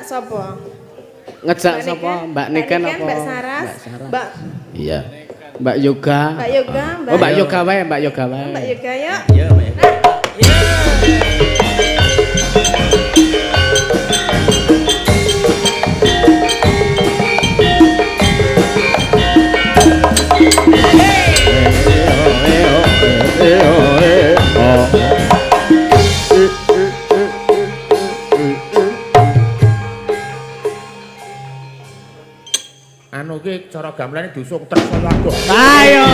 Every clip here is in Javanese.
sapa? Ngejak sapa? Mbak Niken apa? Mbak Saras? Mbak Iya. Mbak Yoga. Mbak Yoga, Mbak. Oh, Mbak Yoga wae, Mbak Yoga wae. Mbak Yoga yuk. Iya, Mbak Yoga. Anu ki cara gamelane dusung terus lagu. Ayo.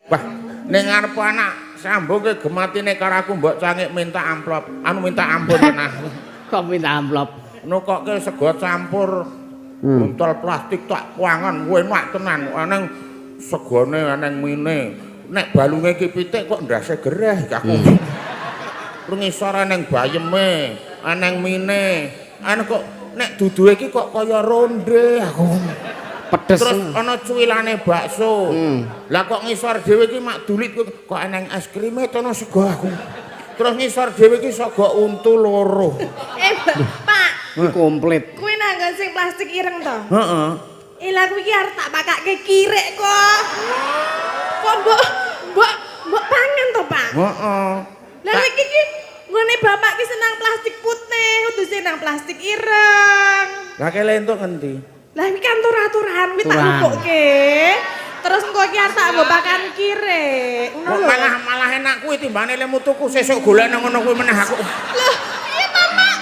Wah, ning ngarep anak sambung ke gematine karo aku mbok cangik minta amplop. Anu minta ampun tenah. Kok minta amplop? Nukokke sego campur buntol plastik tak kuangan enak tenan. Aneng segone aneng mine. Nek balunge ki pitik kok ndase gereh aku. Ngisor aneng bayeme, aneng mine. Anu kok nek duduhe ki kok kaya ronde aku. Pedes. Terus ana cuwilane bakso. Lah kok ngisor dhewe ki mak dulit kok eneng es krime tono sego aku. Terus ngisor dhewe ki sego untu loro. Pak. Komplit. Kuwi nanggon sing plastik ireng to? Heeh. Lah kuwi ki arep tak pakake kirek kok. Kok mbok pangan to, Pak? Heeh. Lah iki ki nggone bapak ki senang plastik putih, kudu senang plastik ireng. Lah kele entuk ngendi? Lah iki kan aturan kuwi tak lupukke. Terus engko iki arep tak mbok pakan kirek. Kok malah enak kuwi timbane lemu tuku sesuk golek nang ngono kuwi meneh aku. Loh, piye to, Pak?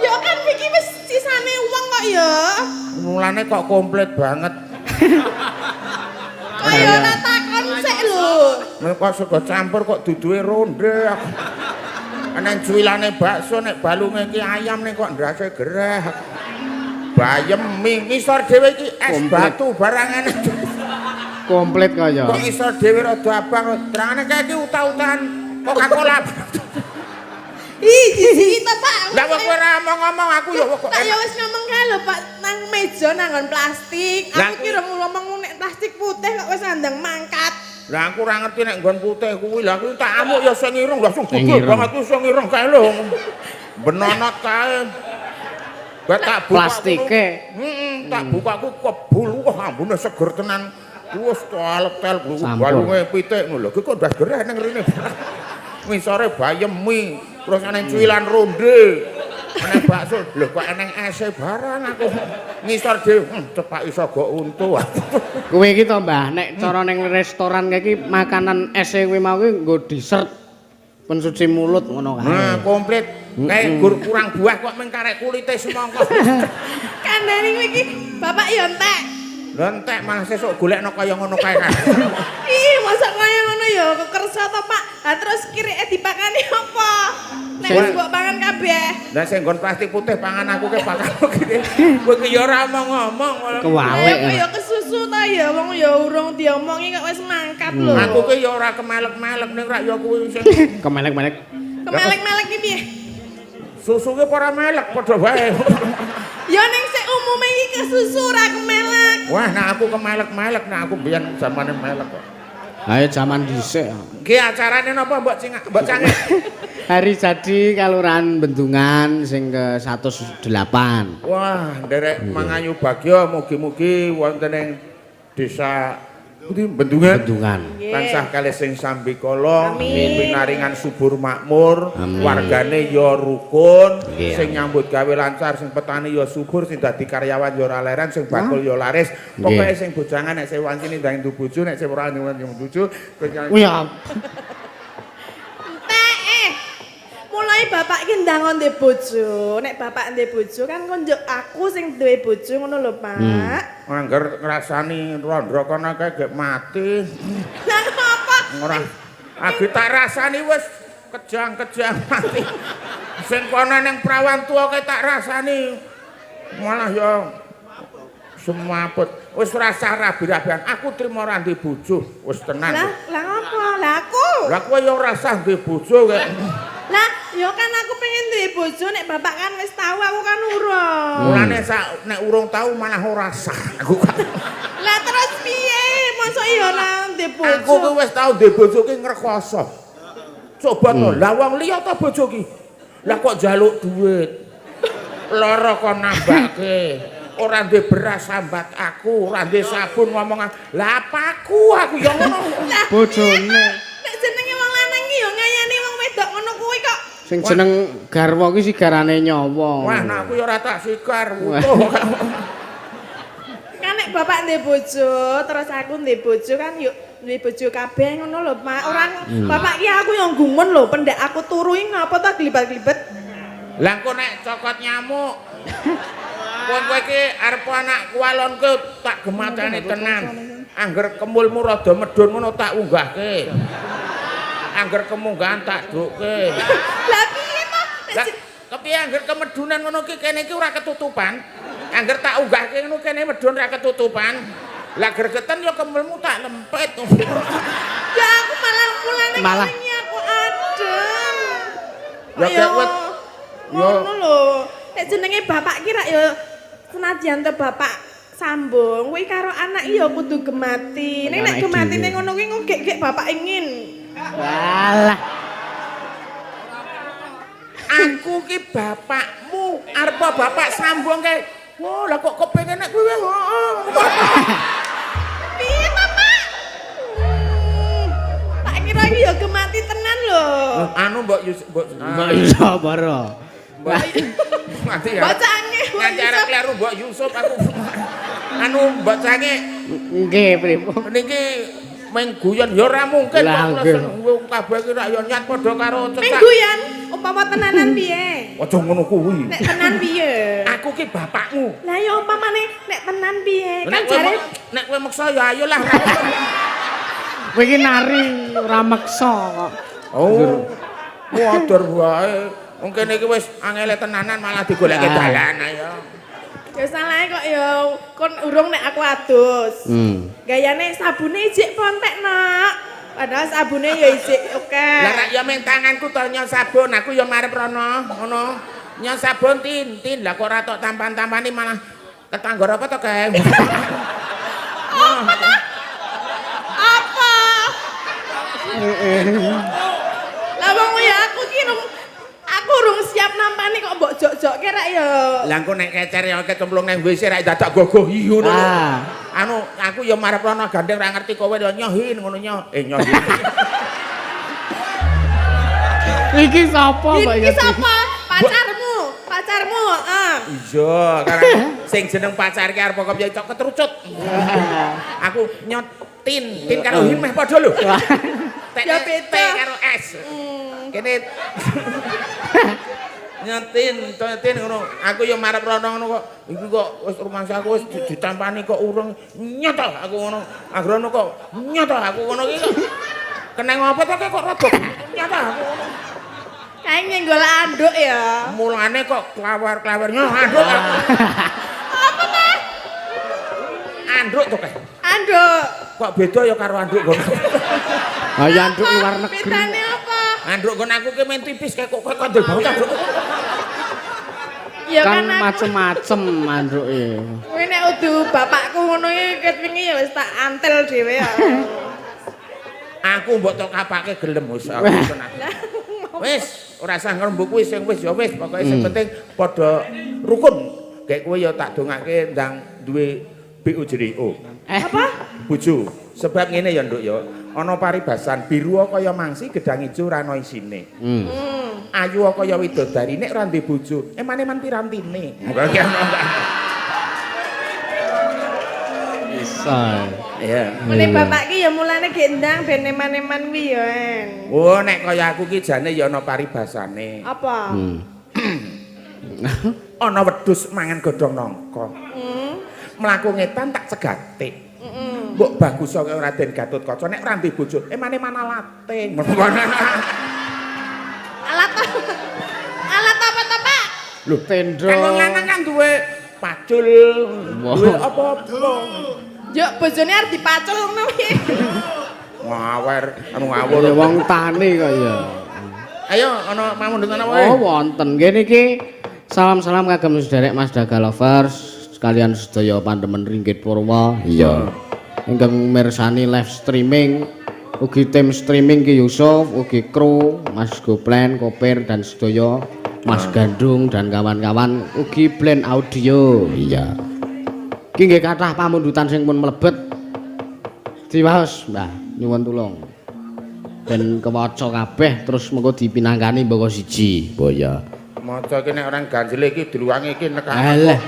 Ya kan iki wis sisane uang kok ya. Mulane kok komplit banget. Kaya ora takon sik lho. Nek kok sego campur kok duduhe ronde aku. Ana cuwilane bakso nek balunge ki ayam nek kok ndase gereh. Bayem mie ngisor dhewe iki es batu barang enek. Komplit kaya. Kok ngisor dhewe rada abang terangane kae iki uta-utan Coca-Cola. Ih, jijik to, Pak. Lah kok kowe ora ngomong aku ya kok. Tak ya wis ngomong kae lho, Pak, nang meja nanggon plastik. Aku ki ora ngomong nek plastik putih kok wis andang mangkat. Lah aku ora ngerti nek nggon putih kuwi. Lah aku tak amuk ya sing ireng langsung gede banget ku sing ireng kae lho. Benonot kae. Gak tak buka plastike. Tak buka aku kebul wah ambune seger tenan. Wes talep-tel balunge pitik ngono lho. Kok ndas gereh ning rene. Ngisore bayem mie, terus ana cuwilan ronde. Ana bakso, lho kok eneng ese barang aku. Ngisor dhewe, cepak iso go untu. Kuwi iki to, Mbah, nek cara ning restoran kae iki makanan ese kuwi mau kuwi nggo dessert. Pensuci mulut ngono kae. Nah, komplit. Kayak gur kurang buah kok meng karek kulite semangka. Kandhane kuwi iki Bapak ya entek. Lah entek malah sesuk golekno kaya ngono kae kan. Ih, masa kaya ngono ya kekersa to, Pak. Lah terus kirike dipakani apa? Nek wis mbok pangan kabeh. Lah sing nggon plastik putih pangan aku ke pakan kene. Kowe ki ya ora ngomong. Kewalik. Aku ya kesusu ta ya wong ya urung diomongi kok wis mangkat lho. Aku ki ya ora kemelek-melek ning rak ya kuwi sing Kemelek-melek. Kemelek-melek iki piye? susu ki ora melek padha wae. Ya ning sik umume iki kesusu ora kemelek. Wah, nek aku kemelek-melek nek aku biyen zamane melek kok. Ayo zaman dhisik. Ki acarane napa Mbok Cangik? Hari jadi Kelurahan Bendungan sing ke 108. Wah, nderek mangayu bagya mugi-mugi wonten ing desa Bendungan. Tansah kalih sing sambikala, pinaringan subur makmur, wargane ya rukun, sing nyambut gawe lancar, sing petani ya subur, sing dadi karyawan ya ora leren, sing bakul ya laris. Pokoke sing bojangan nek sewanci ndang ndu bojo, nek ora ndu bojo. Mulai bapak ki ndang ndek bojo. Nek bapak ndek bojo kan kon njuk aku sing duwe bojo ngono lho, Pak. Angger ngrasani randra kono kae gek mati. Lah apa? Ora. Agi tak rasani wis kejang-kejang mati. Sing kono ning prawan tuwa kae tak rasani malah ya semaput. Wis rasa rabi-rabian. Aku trimo ora ndek bojo. Wis tenan. Lah apa? Lah aku. Lah kowe ya ora sah ndek bojo kae. Lah, ya kan aku pengen duwe bojo nek bapak kan wis tahu aku kan urung. Mulane nek urung tahu malah ora sah aku kan. Lah terus ndek Aku bojo. ki wis tau ndek bojo ki ngrekoso. Coba to, lah wong liya ta bojo ki. Lah kok njaluk duit. Lara kok nambahke. Ora ndek beras sambat aku, ora ndek sabun ngomong. Lah apaku aku ya ngono. Bojone. Nek jenenge wong lanang ki ya ngayani wong wedok ngono kuwi kok. Sing jeneng garwa ki sigarane nyawa. Wah, nah aku ya ora tak sigar. Utuh. Kan nek bapak ndek bojo, terus aku ndek bojo kan yuk ndek bojo kabeh ngono lho, Pak. Orang bapak ki aku yang gumun lho, pendak aku turui ngapa ta glibet-glibet. Lah engko nek cokot nyamuk. Wong kowe iki arep anakku alonku tak gematane tenan. Angger kemulmu rada medhun ngono tak unggahke. Angger kemunggahan tak dukke. Lah piye to? Lah kepiye angger kemedunan ngono ki kene iki ora ketutupan. Angger tak unggahke ngono kene medhun ora ketutupan. Lah gregeten ya kemulmu tak lempet. Ya aku malah mulane Malah. ngene aku adem. Ya Ayo, kek wet. ngono lho. Nek jenenge bapak ki rak ya senajan to bapak sambung kuwi karo anak ya kudu gemati. Nek Anak gematine dhewe. ngono kuwi ngegek bapak ingin. Walah. Aku ki bapakmu, arep bapak sambungke. Wah, lah kok kepengin nek kowe heeh. Piye to, Pak? Tak kira iki ya gemati tenan lho. Anu mbok mbok Mbak iso baro. mati ya. Bacange. Nganti arep kleru mbok Yusuf aku. Anu mbok cange Nggih, pripun? niki meng guyon ya ora mungkin Lah, kok nggih. wong kabeh ki rak ya nyat padha karo cecak. Minggu yan, umpama tenanan piye? Aja ngono kuwi. Nek tenan piye? Aku ki bapakmu. Lah ya umpamane nek tenan piye? Kan Nek kowe jare nek kowe meksa ya ayolah. Kowe iki nari ora meksa kok. Oh. Wadur wae. Wong kene iki wis angele tenanan malah digoleke dalan ayo. ya salahe kok ya kon urung nek aku adus. Gayane sabune ijik pontek, Nak. Padahal sabune ya ijik oke. Lah nek ya meng tanganku to nyos sabun, aku ya marep rono, ngono. Nyos sabun tin, lah kok ora tok tampan-tampani malah ketanggor apa to, Kang? Apa? Lah wong ya aku urung siap nampani kok mbok jok-jokke rak ya. Lah engko nek kecer ya kecemplung nang WC rak dadak gogohi ngono lho. Anu aku ya marep rono gandeng ra ngerti kowe ya nyohin ngono nyoh. Nyohin. Iki sapa, Mbak Iki Yati? sapa? Pacarmu, pacarmu, heeh. Iya, karena sing jeneng pacar ki arep kok piye cok ketrucut. Aku nyotin, tin karo himeh padha lho. Ya beda. T karo S. Kene nyotin ngono. Aku ya marep rono ngono kok. Iki kok wis rumah aku wis ditampani kok urung nyot aku ngono. Agrono kok nyot aku ngono iki kok. Keneng apa to kok rodok. Nyot aku ngono. Kae nyenggol anduk ya. Mulane kok klawar-klawar nyot anduk aku. Apa, Mas? Anduk to kae. Anduk. Kok beda ya karo anduk ngono. Ah ya nduk luar negeri. Bedane apa? Anduk kon aku ki men tipis kayak kok kandel banget anduk. Ya Kan aku- macem-macem anduke. Kuwi nek udu bapakku ngono iki ket wingi ya wis tak antel dhewe ya. Aku mbok tok kapake gelem wis aku tenan. Wis ora usah ngrembug kuwi sing wis ya wis pokoke sing penting padha rukun. Kayak kowe ya tak dongake ndang duwe BUJRO. Apa? Bojo. Sebab ngene ya Nduk ya. Ana paribasan biru kaya mangsi gedang ijo ora ana isine. Ayu kaya widodari nek ora ndek bojo, eman-eman pirantine. Muga-muga ana. Bisa. Iya. Mene bapak ki ya mulane gendang ben eman-eman kuwi ya, En. Oh nek kaya aku ki jane ya ana paribasane. Apa? Ana wedhus mangan godhong nangka. Mlaku ngetan tak cegatik. Mbok bagus kaya Raden Gatotkaca nek ora ndek bojo, eman-eman alate. Alat alat apa to, Pak? Lho, tendro. Kan wong lanang kan duwe pacul, duwe apa-apa. Yo bojone arep dipacul ngono piye? Ngawer, anu ngawur. Ya wong tani kok ya. Ayo ana mamundhut ana wae. Oh, wonten. Nggih niki salam-salam kagem sederek Mas Daga Lovers sekalian sedaya pandemen Ringgit Purwa. Iya. ingkang mirsani live streaming. Ugi tim streaming Ki Yusuf, ugi kru Mas Goplen, Kopir dan sedaya, Mas Gandung dan kawan-kawan, ugi Blend Audio. Iya. Ki nggih kathah pamundutan sing pun mlebet. Diwaos, Mbah, nyuwun tulung. Ben kewaca kabeh terus mengko dipinangkani mboko siji. Boya. Maca iki nek orang ganjel iki diluwangi iki nek. Alah.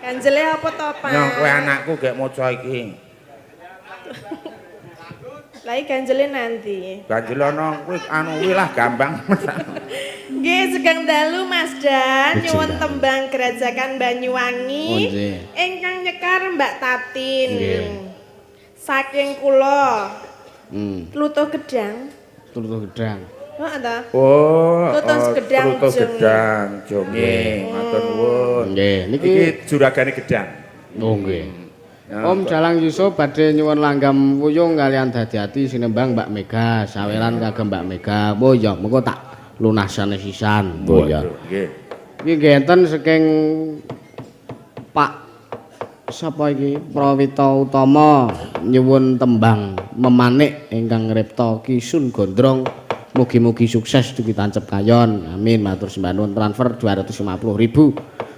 Ganjele apa to, Pak? Nyong kowe anakku gek maca iki. Lah iki ganjele nanti. Ganjel ana kuwi anu kuwi lah gampang. Nggih, sugeng dalu Mas Dan, Sugeng nyuwun dalu. tembang Gerajakan Banyuwangi Oh, nggih. ingkang nyekar Mbak Tatin. Nggih. Saking kula Pluto Gedang. Turu gedang. Heeh ta? Oh, Lutus gedang Lutus jong. gedang jong. Nggih, matur nuwun. Nggih, niki Iki juragane gedang. oh nggih. Ya, Om Dalang Yusuf badhe nyuwun langgam wuyung kalian Dadiati sinembang Mbak Mega, saweran kagem Mbak Mega. Oh ya, mengko tak lunasane sisan. Oh ya. Nggih. Iki nggih enten saking Pak sapa iki Prawita Utama nyuwun tembang memanik ingkang ngripta Kisun Gondrong. Mugi-mugi sukses dugi tancep kayon. Amin. Matur sembah nuwun transfer 250.000.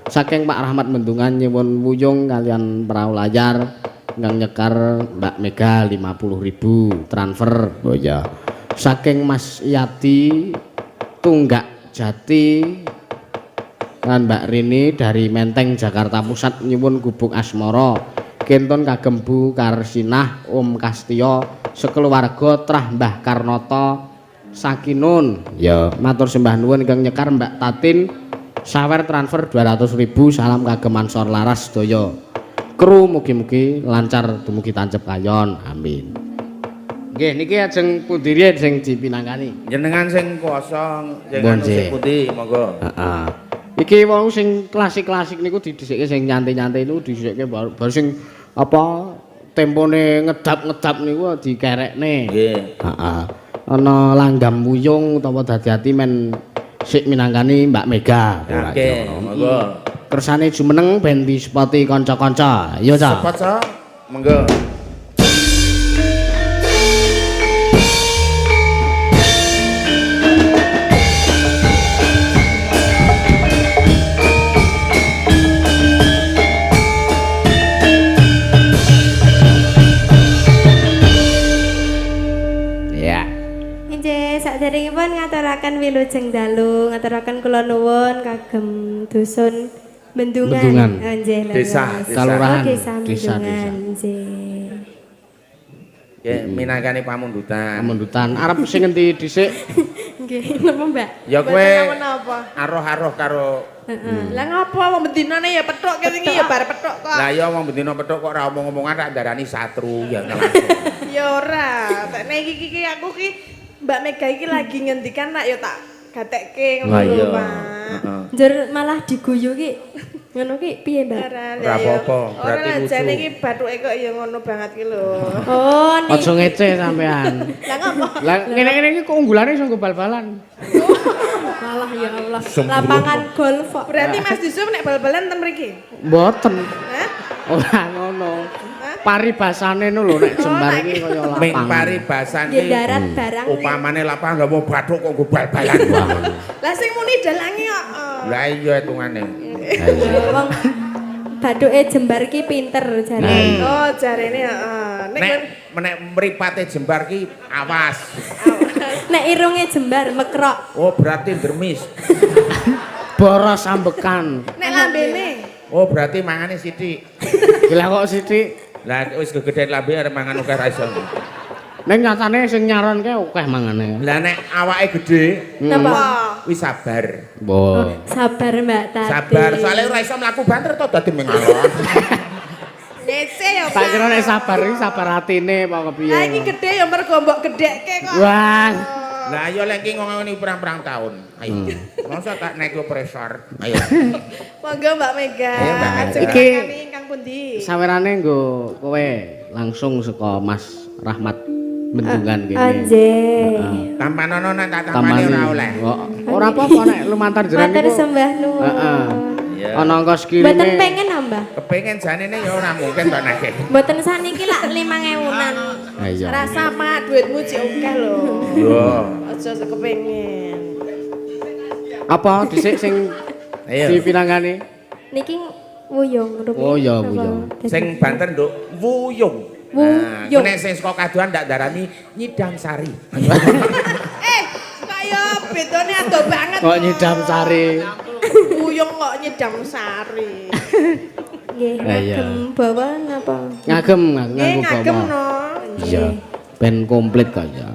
Saking Pak Rahmat Mendungan nyuwun wuyung kalian perahu layar ingkang nyekar Mbak Mega 50.000 transfer. Oh ya. Saking Mas Yati Tunggak Jati lan Mbak Rini dari Menteng Jakarta Pusat nyuwun gubuk asmara. Kenton kagem Bu Karsinah, Om Kastio, sekeluarga trah Mbah Karnata Sakinun. Ya, matur sembah nuwun ingkang nyekar Mbak Tatin. Sawer transfer 200.000 salam kagem Mansor Laras sedaya. Kru mugi-mugi lancar dumugi tancep kayon. Amin. Nggih niki ajeng pundi riyen sing dipinangkani? Jenengan sing kuasa Bon, jenengan sing putih monggo. Heeh. Iki wau sing klasik-klasik niku didhisikke sing nyantai-nyantai niku didhisikke baru sing apa tempone ngedap-ngedap niku dikerekne. Nggih. Heeh. Ana langgam wuyung utawa Dadiati men sik minangkani Mbak Mega. Oke, monggo. Kersane jumeneng ben dispoti kanca-kanca. Ya ta? Cepat, Sa. Monggo. Ya. Injih, saderengipun ngaturaken wilujeng dalu, ngaturaken kula nuwun kagem dusun Bendungan. Bendungan. Injih, lho. Desa. Kalurahan, Oh, desa desa. Bendungan. Injih. Nggih, minangkani pamundutan. Pamundutan. Arep sing endi dhisik? Nggih, napa Mbak? Ya kowe Mboten napa. aroh-aroh karo Lah ngapa wong bedinane ya petuk kene iki ya bar petuk kok. lah ya wong bendina petuk kok ora omong-omongan tak darani satru ya langsung. Ya ora, nek iki aku ki Mbak Mega iki lagi ngendikan nak ya tak gatekke ngono lho, Pak. Heeh. Njur malah diguyu ki. Ngono ki piye, Mbak? Ora Ora apa-apa, Ora berarti lah lucu. jane iki bathuke kok ya ngono banget ki lho. Oh, nih. Aja ngece sampean. Lah ngapa? Lah ngene-ngene iki keunggulane iso nggo bal-balan. Malah ya Allah. Lapangan golf kok. Berarti Mas Yusuf nek bal-balan ten mriki? Mboten. Hah? Ora ngono. Paribasane no lho nek jembar iki kaya lapang. Ming paribasan Nggih ki darat barang. upamane lapangan lha mau bathuk kok nggo bal-balan. Lah sing muni dalange kok. Lah iya hitungane. Wong bathuke jembar ki pinter jare. Oh, jarene heeh. Nek menek mripate jembar ki awas. Nek irunge jembar mekrok. Oh berarti dermis. Boros ambekan. nek lambene Oh berarti mangane sithik. Gila kok sithik. Lah wis gegeden lambe arep mangan akeh ra iso. Ning nyatane sing nyaronke akeh mangane. Lah nek awake gedhe Napa? wis sabar. Bo. Sabar Mbak Tati. Sabar soalnya ora iso mlaku banter to dadi mengalon. ngece ya, Tak Pak. kira nek sabar iki sabar atine apa kepiye. Lah iki gedhe ya mergo mbok gedhekke kok. Wah. Lah iya lek ki ngomongin pirang-pirang tahun. Ayo. Masa tak naik pressure. Ayo. Monggo Mbak Mega. Ayo, Mbak Mega. Ajeng Iki kami ingkang pundi? sawerane nggo kowe langsung saka Mas Rahmat Bendungan kene. Anjir. Tampanono nek tak tampani ora oleh. Ora apa-apa nek lumantar jenengan Matur niku. sembah nuwun. Heeh. Iya. Ana ongkos kirime. Mboten pengen nambah. Kepengen janene ya ora mungkin to nek. Mboten saniki lak 5.000-an. Ha iya. Rasa mak duitmu jek akeh lho. Yo. Aja sekepengin. Apa dhisik sing Ayo. dipinangani? Niki wuyung rupi. Oh, ya, wuyung. Sing Banten Nduk, wuyung. Wuyung. Nek sing saka kaduan ndak darani nyidam sari. Kaya bedone ado banget. Kok nyidam sari. Buyung kok nyidam sari. Nggih, Ah, iya. ngagem bawa napa? Ngagem Nggih nganggo ngagem bawa. no. Iya. Ben komplit kaya.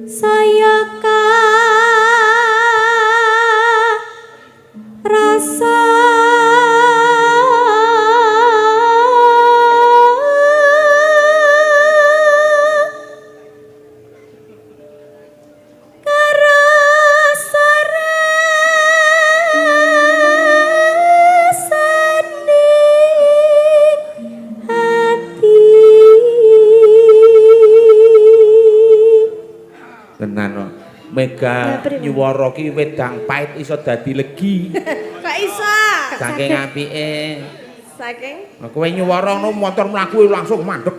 Saya rasa Tenan no. Mega nyuwara ki wedang pait iso dadi legi. Kok iso? Saking apike. Saking Nah, kowe nyuwara ngono motor mlaku langsung mandek.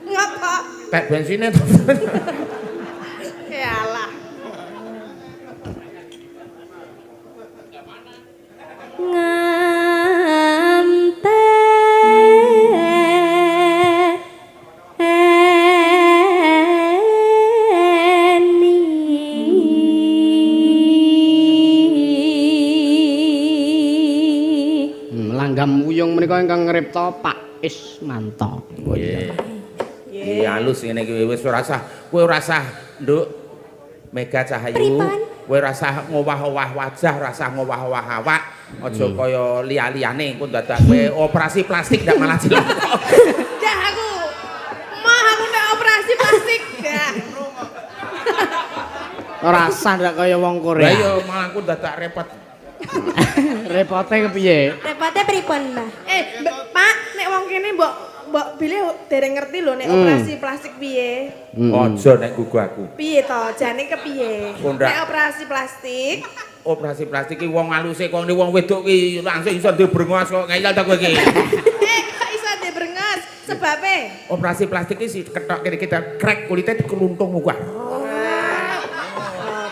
ngapa? Tek bensine. Yalah. Langgam wuyung menika ingkang ngripta Pak Ismanto. Oh iya. Iya halus ngene iki wis ora usah kowe ora usah Nduk Mega Cahayu. Pripun? Kowe ora usah ngowah-owah wajah, ora usah ngowah-owah awak. Aja kaya liya-liyane engko dadak kowe operasi plastik ndak malah jelek. Dah aku. Mah aku nek operasi plastik. Dah. Ora sah ndak kaya wong Lah Korea. iya malah aku dadak repot. Repote kepiye? Repotnya pripun, Mbah? Pak, nek wong kene mbok bilih dereng ngerti lho nek operasi plastik piye. Aja nek gugu aku. Piye to? Jane kepiye? Oh, ndak. Nek operasi plastik, Operasi plastik ki wong aluse kok wong wedok ki langsung iso dibrengos kok ngeyel ta kowe ki. kok iso dibrengas? Sebabe? Operasi plastik ki si ketok kene kita krek kulitnya dikeluntung muka.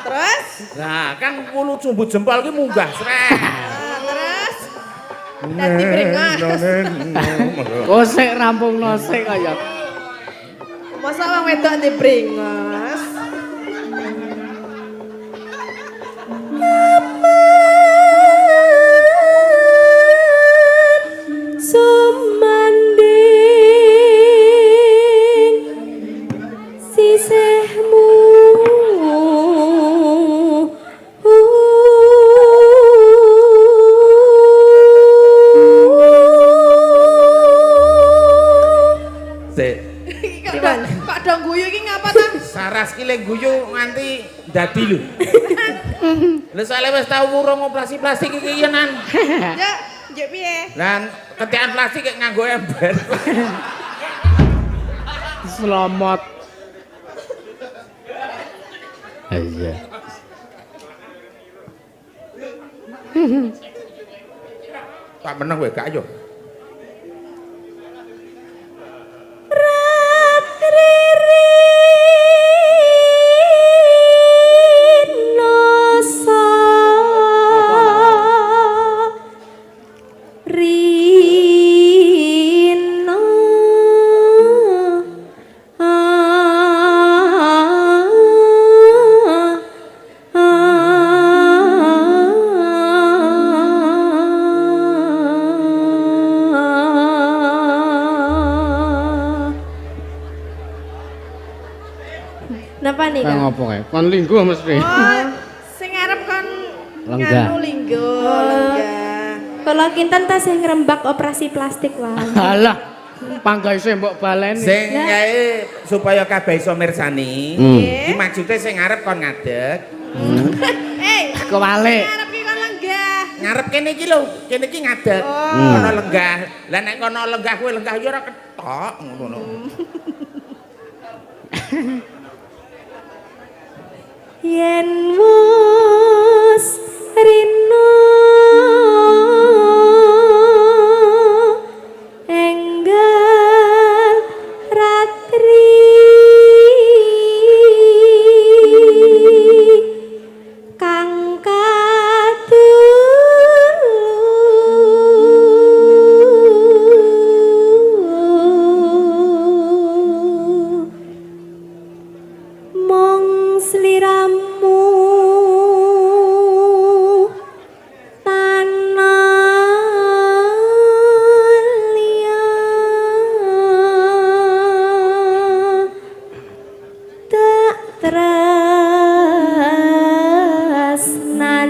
Terus? Nah, kan wulu cumbu jempol ki munggah srek. Terus? Dadi brengas. Oh sik rampungno sik kaya. Masa wong wedok dibrengas? Sumanding sisihmu Sik. Kok dong guyu iki ngapa ta? Saras ki lek guyu nganti dadi lho. Lha soalnya wis tau wurung operasi plastik iki yenan. Ya, njuk piye? Lan ketikan plastik kayak nganggo ember. Selamat. Iya. Pak meneng kowe gak yo. Napa nih, Kang Kang? apa kae? Kon linggo mesti. Oh, sing arep kon Lenggah. nganu linggo, lenggah. Kalau kinten tas sing ngrembak operasi plastik wae. Halah. Panggaise mbok baleni. Sing kae supaya kabeh iso mirsani. Iki maksude sing ngarep kon ngadeg. Kewalik. Arep ki kon lenggah. Ngarep kene iki lho, kene iki ngadeg. Kono lenggah. Lah nek kono lenggah kowe lenggah ya ora ketok ngono. yen wis rino enggal ratri kang kadulu mong sliramu tanah liya tak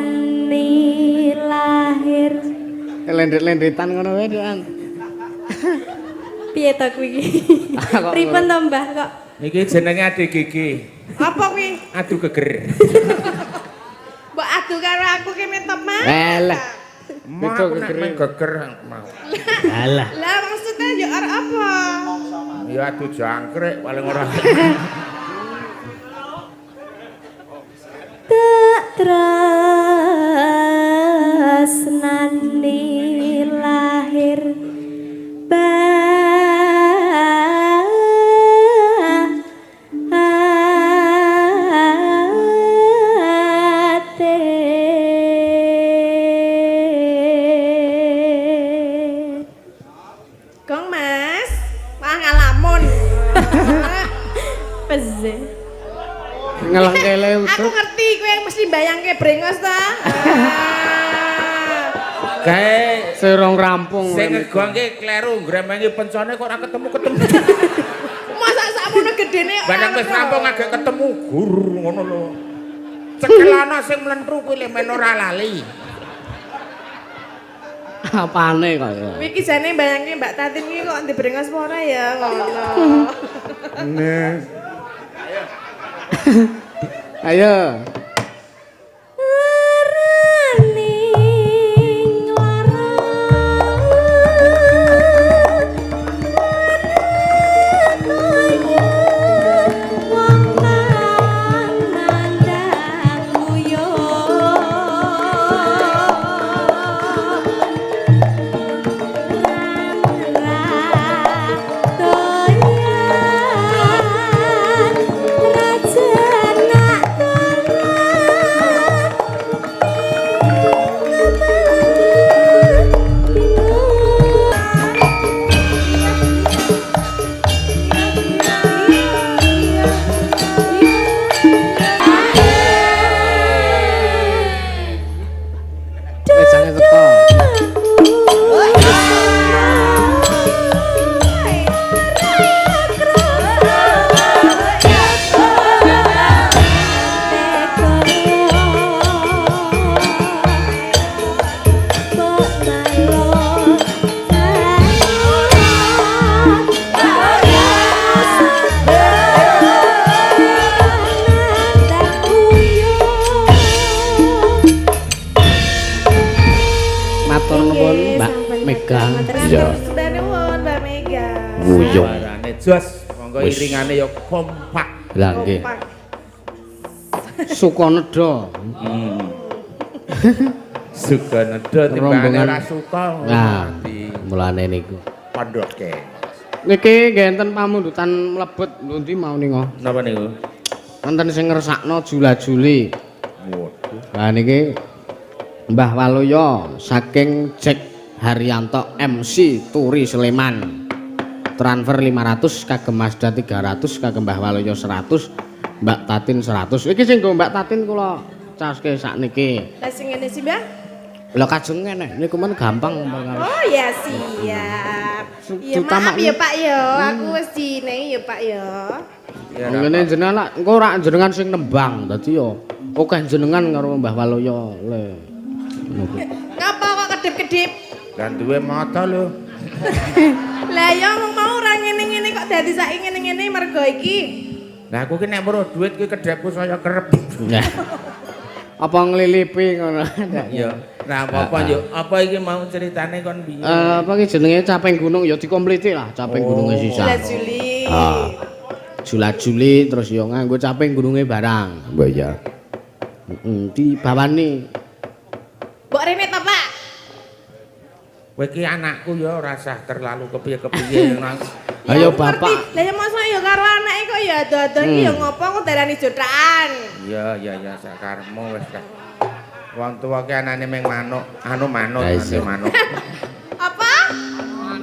tresnani lahir Lendrit-lendritan ngono wae Dik. piye to kuwi pripun to Mbah kok Iki jenenge adik gigi. Apa kuwi? Adu geger. Mbok adu karo aku ki metop mah. Alah. Mau Itu aku nek geger. main geger mau. Alah. Lah maksudnya yo arep apa? Ya adu jangkrik paling ora. tak tresnani lahir batin. Gong Mas, malah ngalamun. Peze. Ngelengkele Aku utuh. ngerti kowe mesti bayangke brengos ta. Kae Serong rampung. sing ngegongke kleru gremenge pencone kok ora ketemu-ketemu. Masa sakmono gedene Barang wis rampung agak ketemu gur ngono lho. Cekelana sing mlentru kuwi lek men ora lali. Apane kok ya? Kuwi iki jane bayangke Mbak Tatin iki kok ndi brengos apa ora ya ngono. Nih. Ayo. Laraning lara wong kang nandang Wejange teko. Matur nuwun Mbak Mega. Iya. Sudah nuwun Mbak Mega. Wuyung. Suarane jos, monggo Wis. iringane ya kompak. Lah nggih. Kompak. Sukoneda. Suka nedo timbangane Rombongan. ora suka. Nah, Di mulane niku. pondoke. Niki ngenten pamundutan mlebet ndi mau ningo. Napa niku? Wonten sing ngresakno jula-juli. Waduh. Lah niki Mbah Waluya saking Jack Haryanto MC Turi Sleman. Transfer 500 kagem Mazda 300 kagem Mbah Waluya 100, Mbak Tatin 100. Iki sing nggo Mbak Tatin kula caske sakniki. Lah sing ngene sih, Mbak? Lha kajeng ngene niku men gampang perkara. Oh ya siap. Ya maaf Utama- ya Pak ya, aku wis dinei ya Pak ya. Ya, Ngene jenengan lak engko ora jenengan sing nembang dadi ya akeh jenengan karo Mbah Waluya le. Ngapa kok kedip-kedip? dan duwe mata lho. Lah ya mau ora ngene-ngene kok dadi saiki ngene-ngene mergo iki. Lah aku ki nek weruh duit ki kedhepku saya kerep. Nah. Apa nglilipi ngono. Ya. Nah, apa yo? Apa iki mau ceritane kon piye? Apa ki jenenge caping gunung ya dikompliti lah caping gununge sisa. Lah Juli. Jula-juli terus ya nganggo caping gununge barang. Mbak ya. dibawani. Mbok rene to, Pak? Kowe iki anakku ya ora usah terlalu kepiye-kepiye. Ayo Bapak. Lah ya mosok ya karo anake kok ya ado-ado iki ya ngopo kok darani jotakan. Iya sakarmu wis lah. Wong tuwa ki anane meng manuk, manut. Apa?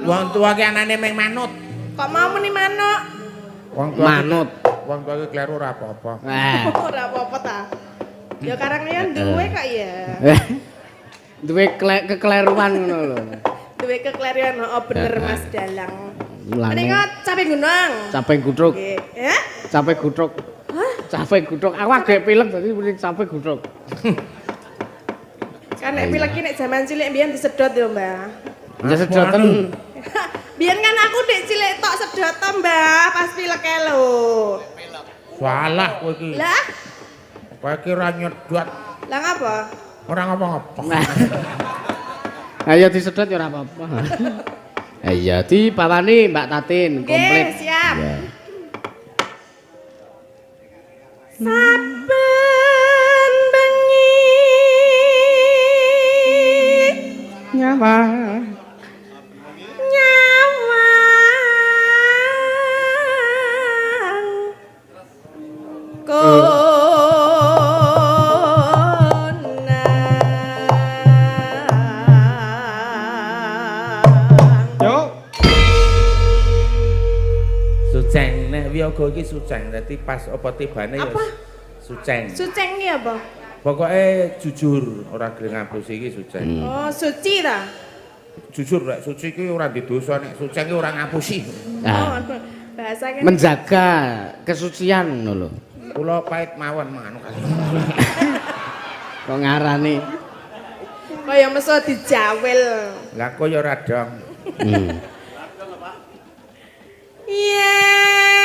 Wong tuwa ki anane meng manut. Kok mau muni manuk? Manut. Wong tuwa ki kleru ora apa-apa. Ora apa-apa ta. Ya karang ya duwe kok ya. Duwe kekeliruan ngono lho. Duwe kekeliruan oh bener Mas Dalang. Mulane Menika capek gunung. capek gutruk. Nggih. Ya? Capek gutruk. Hah? Capek gutruk. Aku agak pilek dadi muni capek gutruk. Kan nek pilek iki nek jaman cilik mbiyen disedot ya, Mbah. Ya sedoten. Biyen kan aku dek cilik tok sedot to, Mbah, pas pileke lho. Salah kowe iki. Lah, Kowe iki ora nyedot, lah ngapa? ora ngapa-ngapa. Ayo disedot ya ora apa-apa. Iya dibawani Mbak Tatin komplit. Nggih, siap. Ya. Saben bengi Nyawa. Suceng nek wiyaga iki suceng dadi pas apa tibane ya suceng. Suceng iki apa? Pokoke jujur, ora gelem ngapusi iki suceng. Oh, suci ta? Jujur rek suci iki ora di dosa nek suceng iki ora ngapusi. Nah, Oh, bahasa kan. menjaga kesucian ngono lho. Kula pait mawon manganu kali. Kok ngarani? Kaya meso dijawel. Lah kok ya ora dong.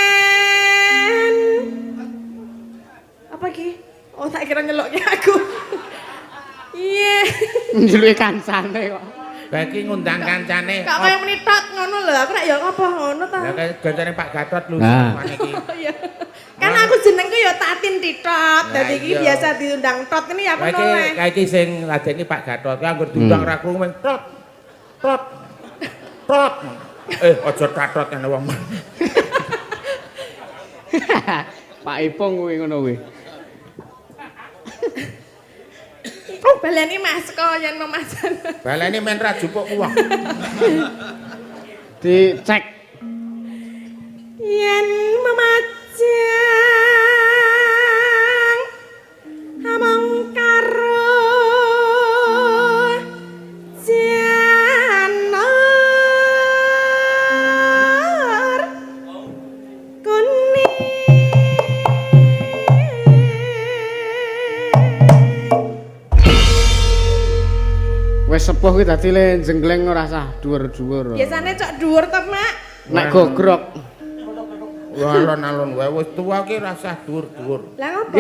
Yen apa ki? Oh tak kira nyeloknya aku. Yen Njeluke kancane kok. Lah iki ngundang kancane. gak kaya menitot ngono lho. Aku nek ya apa ngono ta? Lah kaya gancane Pak Gatot lho Nah. mana iki. Oh iya. Kan aku jenengku ya Tatin Titot. Dadi iki iya. biasa diundang Tot ini aku Lah noleh. iki sing ladeni Pak Gatot. Ki anggur diundang ra krungu meng trot. Trot. Trot. Aja tatot kene wong. Pak Ipong kuwi ngono kuwi. Baleni Mas kok yen memajan. Baleni men ra jupuk uwah. Dicek. Yen memajang among karo janur kuning. Wis sepuh kuwi dadi le jenggleng ora sah dhuwur-dhuwur. Biasane cok dhuwur to, Mak. Nek gogrok. Wah alon-alon wae wis tuwa ki ra usah dhuwur-dhuwur. Lah ngopo?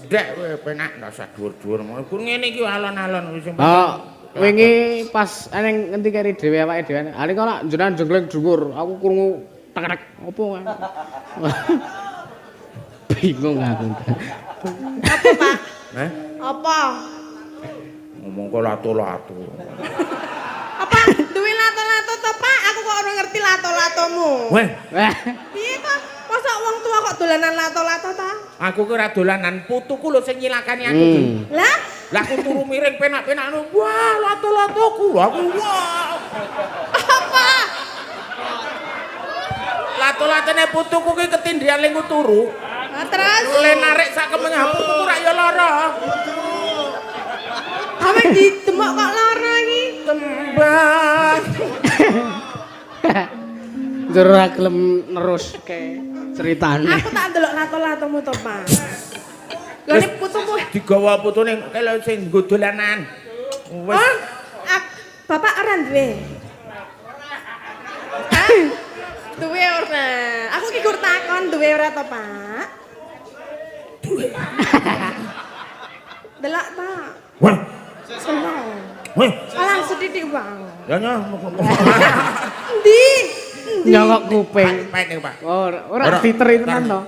Dek kowe penak ra usah dhuwur-dhuwur. Ku ngene iki alon-alon wis. Oh, wingi pas eneng ngendi kari dhewe awake dhewe. Ali kok lak jenengan jenggleng dhuwur, aku krungu tek-tek opo. Bingung aku. Apa, Pak? Apa? Ngomong kok lato-lato. Apa duwe lato-lato to, Pak? Aku kok ora ngerti lato-latomu. Weh, Piye kok? Mosok wong tua kok dolanan lato-lato ta? aku ki ora dolanan, putuku lho sing nyilakani aku. Ki. Lah, Lah aku turu miring penak-penak wah lato-latoku lho aku wah. apa? Lato-latone putuku ki ketindian lingku turu. Nah, terus Le narik sak kemengah putuku rak ya lara. apa didemok kok lara iki? Tembang. Jero ora gelem neruske ceritane. Aku tak ndelok lato-latomu to, Pak. Lah nek putumu. Digawa putune kaya sing nggo dolanan. Wis Oh, Bapak ora duwe. Hah? Duwe ora? Aku ki gur takon duwe ora to, Pak? Duwe. Delok, Pak. wah. Seneng. Weh, Alah sedidik bang. ya nya. Di. Nyolok kuping. Pait nih, Pak. Oh, ora diterin tenan to.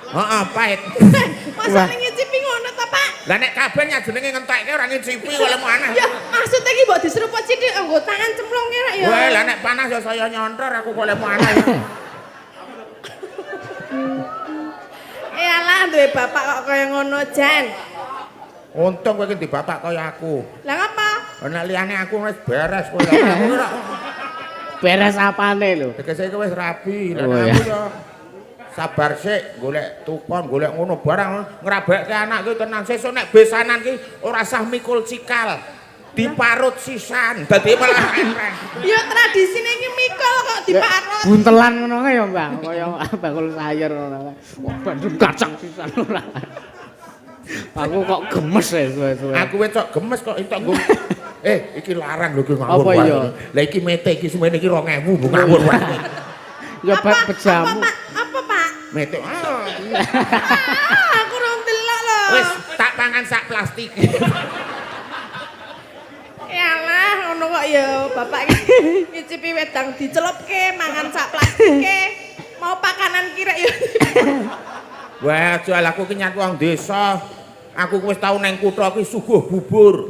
Heeh, pahit. Masa ngicipi ngono ta, Pak? Lah nek kabeh jenenge ngentekke ora ngicipi kok lemu aneh. Ya, maksudnya iki mbok diseruput sithik nggo tangan cemplung kira ya. Wah, lah nek panas ya saya nyontor aku kok lemu aneh. Alah duwe bapak kok kaya ngono, Jan. Untung kowe iki di bapak kaya aku. Lah ngapa? Nek liyane aku wis beres kowe. Aku ora Beres apane lho? tegese kowe wis rabi. Lah Oh, aku ya sabar sik golek tukon, golek ngono barang ngrabekke anak ki tenang sesuk nek besanan ki ora sah mikul cikal. Diparut sisan. Dadi malah enteng. Ya tradisine iki mikul kok diparut. Buntelan ngono kae ya, Mbak. Kaya bakul sayur ngono. Wah, bandung kacang pisan ora. Aku kok gemes ya suwe-suwe. Aku wis kok gemes kok entuk nggo. Iki larang lho ki ngawur. Apa iya? Lah iki mete iki semene iki 2000 mbok ngawur wae. Ya bejamu. Apa, Pak? Mete. Aku rong delok lho. Wis tak pangan sak plastik. Yalah, ngono kok ya, Bapak iki ngicipi wedang dicelupke, mangan sak plastike. Mau pakanan kira ya. Wah, jual aku ki nyat wong desa. Aku wis tau nang kutha ki suguh bubur.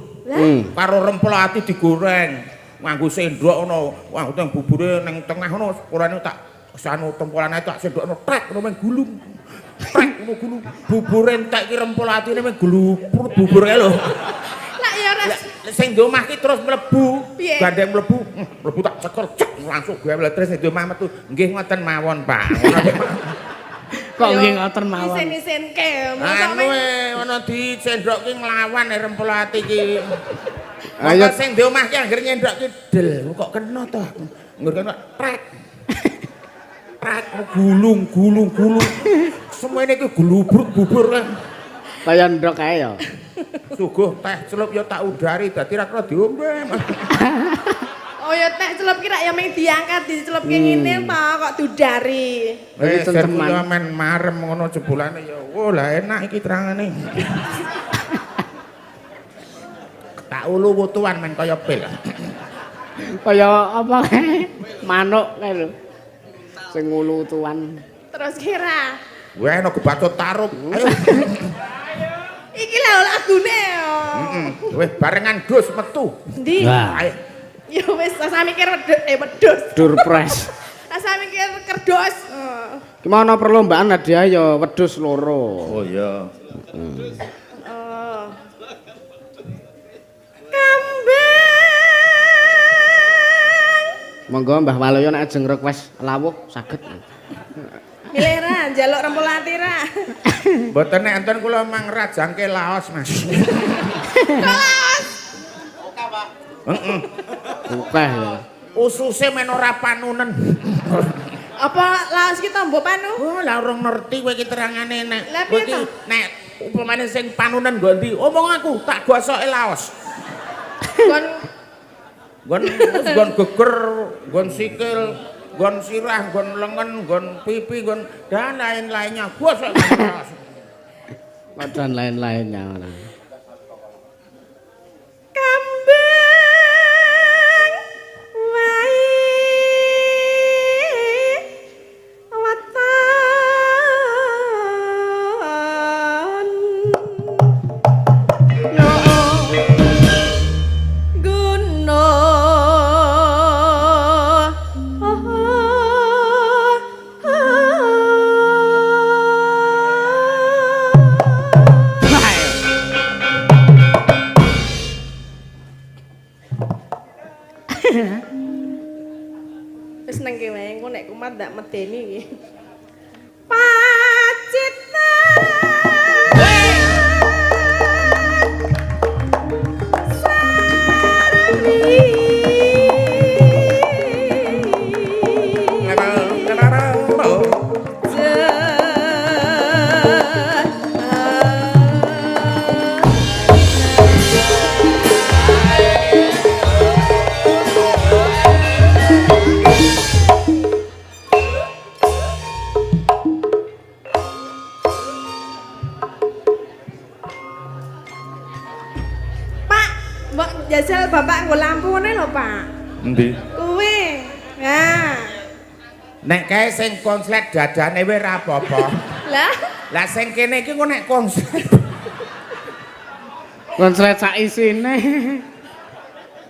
Karo rempel ati digoreng. Nganggo sendok ngono. Wah, utang bubure nang tengah ngono, urane tak sanu tempolane tak sendokno trek ngono meng gulung. Trek ngono gulung. Bubure entek ki rempel atine meng glupur bubur kae lho. Lah ya ora. Sing di omah ki terus mlebu. Piye? Gandeng mlebu. Mlebu tak cekel cek langsung gawe terus di omah metu. Nggih ngoten mawon, Pak. Kok nggih ngoten mawon. Isin-isinke. Anu ana di sendok ki nglawan rempel ati ki. Ayo sing di omah ki anggere nyendok ki del kok kena to. Nggur kena trek. Trek gulung. Semene ki glubruk bubur kan. kaya ndok kae ya. Suguh teh celup ya tak udari dadi ra kena diombe. Oh ya teh celup kira ya meng diangkat dicelupke ngene to kok dudari. Cengkeman. Ya men marem ngono jebolane ya. Oh lah enak iki terangane. Tak ulu wutuan men kaya pil. Kaya apa kae? Manuk kae lho. Sing ngulu tuan. Terus kira. Wah nek bacot tarup. Ayo. Iki lho lagune. Wis barengan dus metu. Ndi? Ayo. Ya wis asa mikir wedhus. Durpres. Asa mikir kerdos. Gimana perlombaan hadiah ya wedhus loro. Oh iya. Kambing. Monggo Mbah Waloyo nek ajeng request lawuh saged. Milih ra njaluk rempul ati ra. Mboten nek enten kula mangrajangke laos, Mas. Laos. Oke ya. Ususe men ora panunen. Apa laos kita mbok panu? Oh, lah urung ngerti kowe iki terangane nek. Lah piye to? Nek upamane sing panunen nggo ndi? Omong aku tak gosoke laos. Gon geger, gon sikil, gon sirah, gon lengan, gon pipi, gon dan lain-lainnya. Gosok laos. Dan lain-lainnya. Kambing wae watan yo guna wis nang ki wae engko nek kumat ndak medeni iki. Pacitan. Pak, mbok jajal bapak nggo lampu ngene lho, Pak. Endi? Kuwi. Nah. Nek kae sing konslet dadane wis ra apa-apa. Lah, Lah sing kene iki kok nek konslet. Konslet sak isine.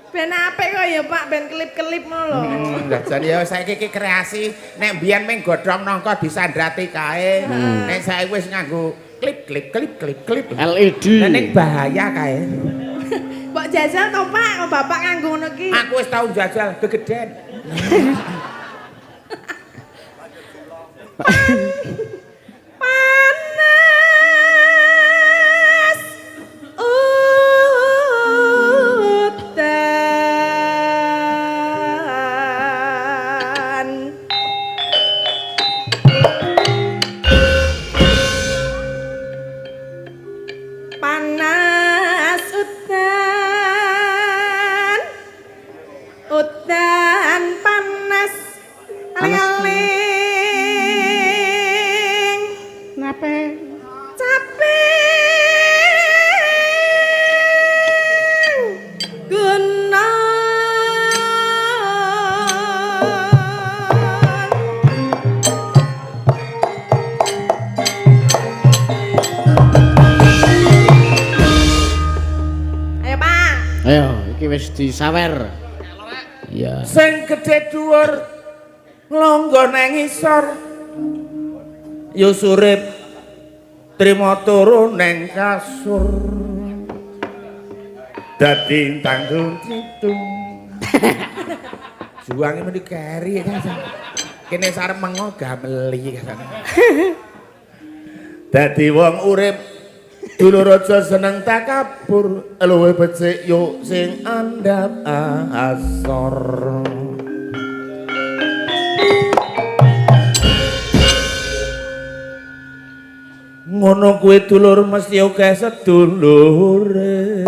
Ben apik kok ya Pak, ben kelip-kelip ngono lho. Lah jan ya saiki iki kreasi nek mbiyen ming godhong nangka disandrati kae. Nek saiki wis nganggo klip. LED. Lah ning bahaya kae. Mbok jajal to Pak, kok Bapak nganggo ngono ki. Aku wis tau jajal gegeden. Panas udan. Panas udan. Udan panas. Aling-aling. Napa? Capek. Ayo Pak. Ayo, iki wis disawer. Iya. Sing gedhe dhuwur nglonggo nang ngisor. Yo surip trima turu nang kasur. Dadi tanggung citung. Juange meni keri kan. Kene sarep mengo gameli kan. Dadi wong urip dulur aja seneng takabur, luwih becik yo sing andhap asor. Ngono kuwi dulur mesti akeh sedulure.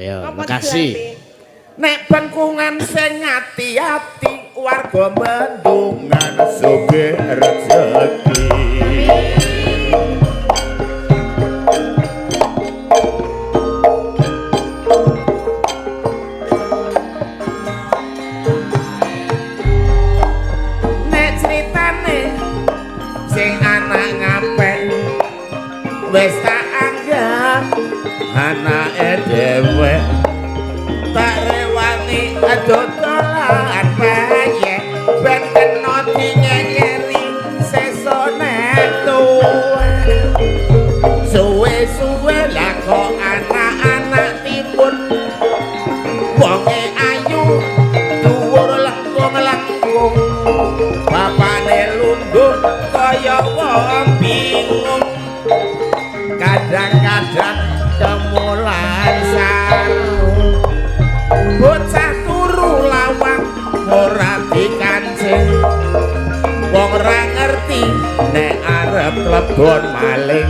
Ayo, makasih. Nek bengkungan sing ati-ati warga bendungan sugih rejeki. Nek critane sing anak ngapek wis tak anggap anake dhewe. Tak rewangi dodolan baye ben kena dinyengeri sesone tuwe. Suwe-suwe lah kok anak-anak timun wonge ayu dhuwur lengkung-lengkung. Bapane lungguh kaya wong bingung. Kadang-kadang temulan sarung bocah turu lawang ora dikancing. Wong ora ngerti nek arep lebon maling.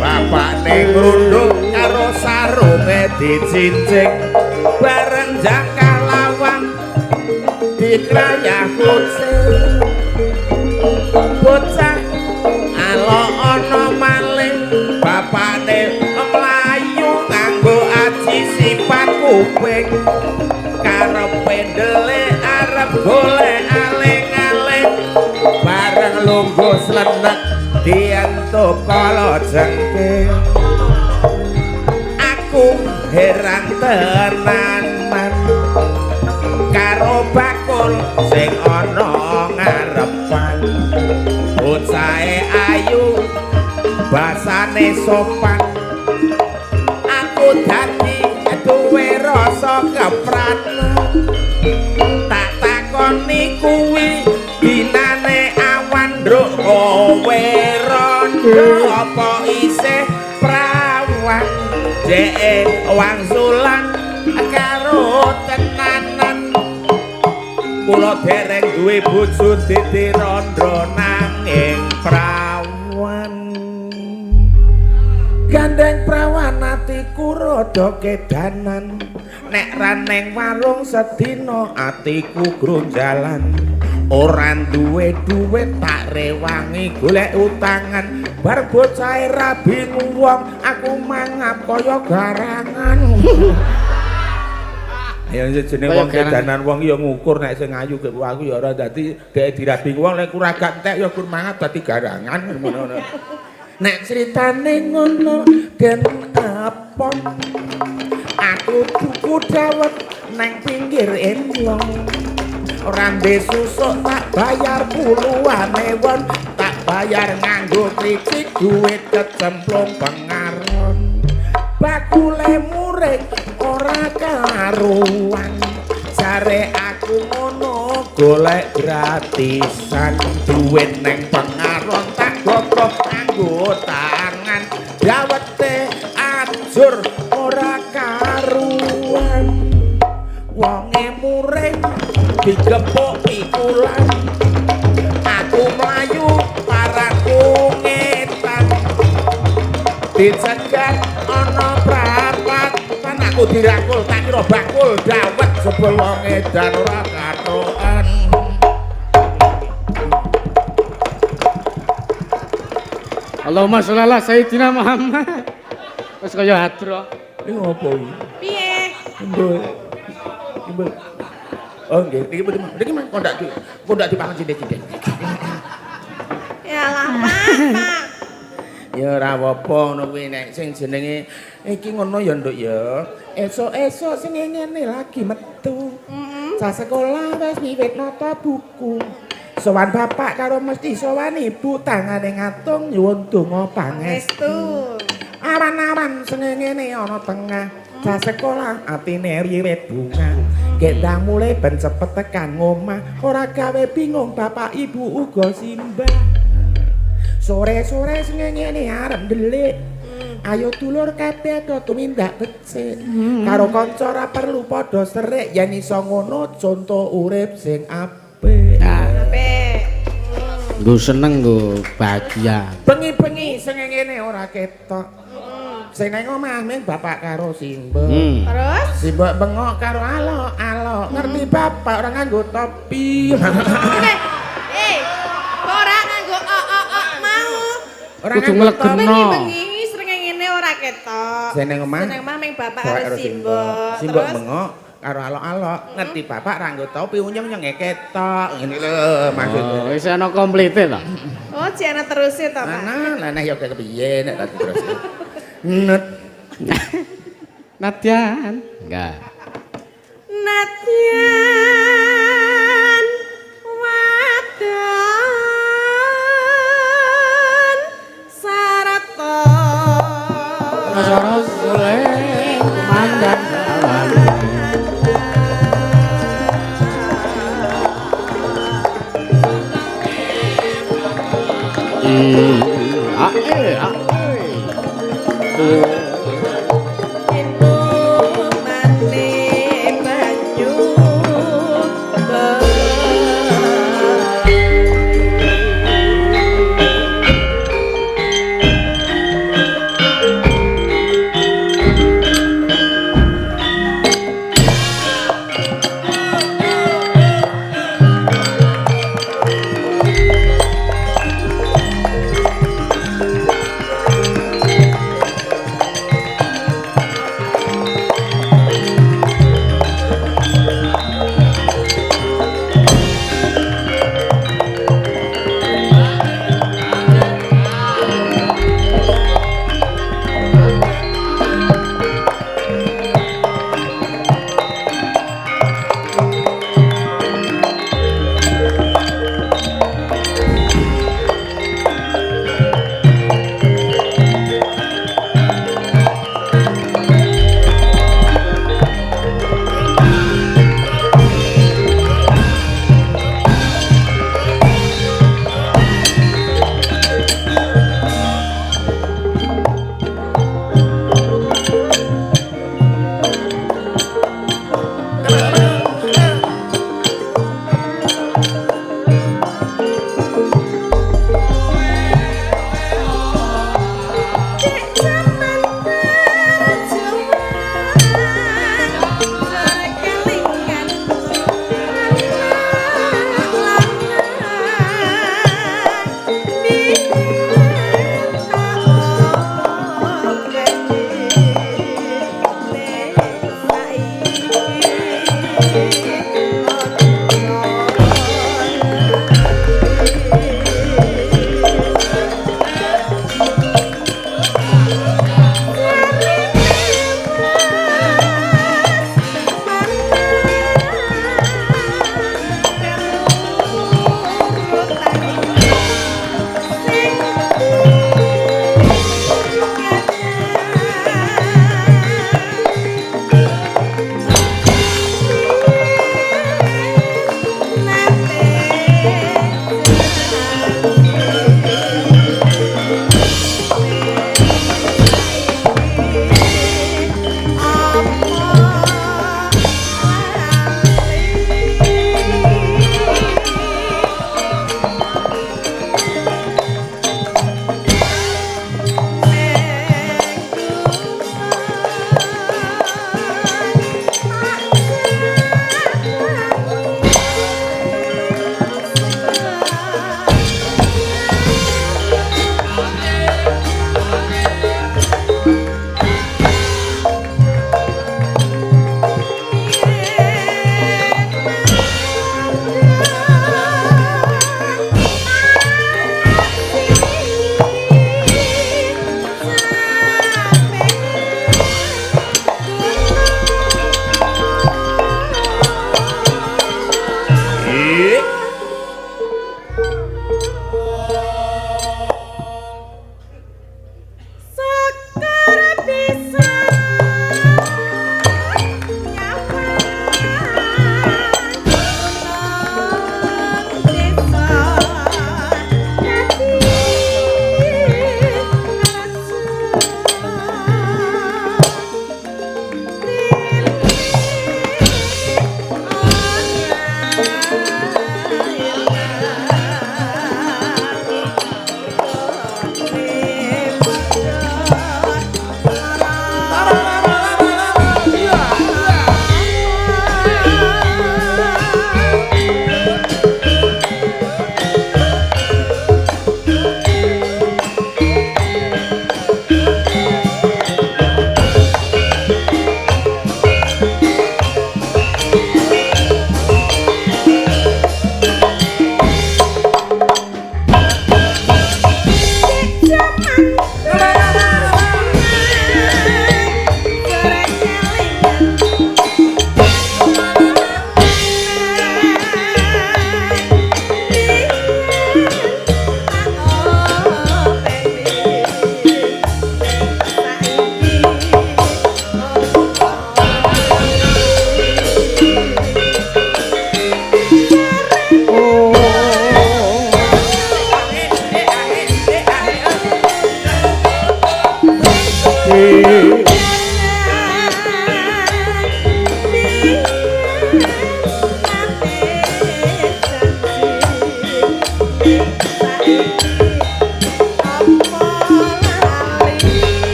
Bapakne ngrunduk karo sarunge dicincing. Bareng jangkar lawang dikrayah kucing. Bocah alok ana maling. Bapakne mlayu nganggo aji sifat kuping. Karepe ndelik arep golek aling-aling. Bareng lungguh slenek dientuk kala jengking. Aku heran tenan man karo bakul sing ana ngarepan. Bocahe ayu basane sopan. Aku dadi duwe rasa keprat. Tak takoni kuwi dinane awan ndruk kowe rondo apa isih prawan. Jeke wangsulan karo tenanan. Kula dereng duwe bojo dadi rondo nanging prawan. Gandeng prawan atiku rada kedanan. Nek raneng warung sedina atiku grunjalan. Ora duwe duwit tak rewangi golek utangan. bar bocah ra bingung wong aku mangap kaya garangan. Ya jenenge wong kedanan wong ya ngukur nek sing ayu ke aku ya ora dadi dhek dirabing wong lek ora gak entek ya gur mangap dadi garangan ngono. Nek critane ngono den apa aku tuku dawet nang pinggir endlong ora ndek susuk tak bayar puluhan ewon tak bayar nganggo kricik duit kecemplung pengaron bakule muring ora karuan jare aku ngono golek gratisan duit neng pengaron tak gogok nganggo tangan dawete ajur ora karuan wonge muring digepuk pikulan aku mlayu paraku ngetan dicegat ana prapatan aku dirangkul tak kira bakul dawet jebul wong edan ora katokan. Allahumma sholli ala sayyidina Muhammad. Wis kaya hadro. Iki opo iki? Piye? Ibu. Oh nggih, niki kondak dipangan sithik-sithik. Ya lah, Pak. Ya ora apa-apa ngono kuwi nek sing jenenge iki ngono ya nduk ya. Esuk-esuk sing ngene lagi metu. Cah sekolah wis wiwit nata buku. Sowan bapak karo mesti sowan ibu tangane ngatung nyuwun donga pangestu. Awan-awan sing ngene ana tengah. Cah sekolah atine wiwit bunga. Gek ndang mulai ben cepet tekan ngomah ora gawe bingung bapak ibu uga simbah. Sore-sore sing ngene arep ndelik. Ayo dulur kabeh do tumindak becik. Karo kanca ora perlu padha serik yen iso ngono conto urip sing apik. Apik. Nggo seneng nggo bahagia. Bengi-bengi sing ngene ora ketok. Sing nang omah ming bapak karo Simba. Terus? Simba bengok karo alok-alok. Ngerti bapak ora nganggo topi. Kok ora nganggo mau? Ora Kudu nganggo topi. nglegeno. Bengi srengenge ngene ora ketok. Sing nang omah. Sing nang omah ming bapak karo Simba. Simba Terus? bengok karo alok-alok. Ngerti bapak ora nganggo topi unyeng-unyeng ketok. Ngene lho maksudnya. Oh, wis ana komplite to. Oh, jana terus ya, Pak. Nah ya kepiye nek tadi terus. Net. Nadyan. Enggak. Nadyan wadon sarata Rasulullah mandang awan. Endo mane banyu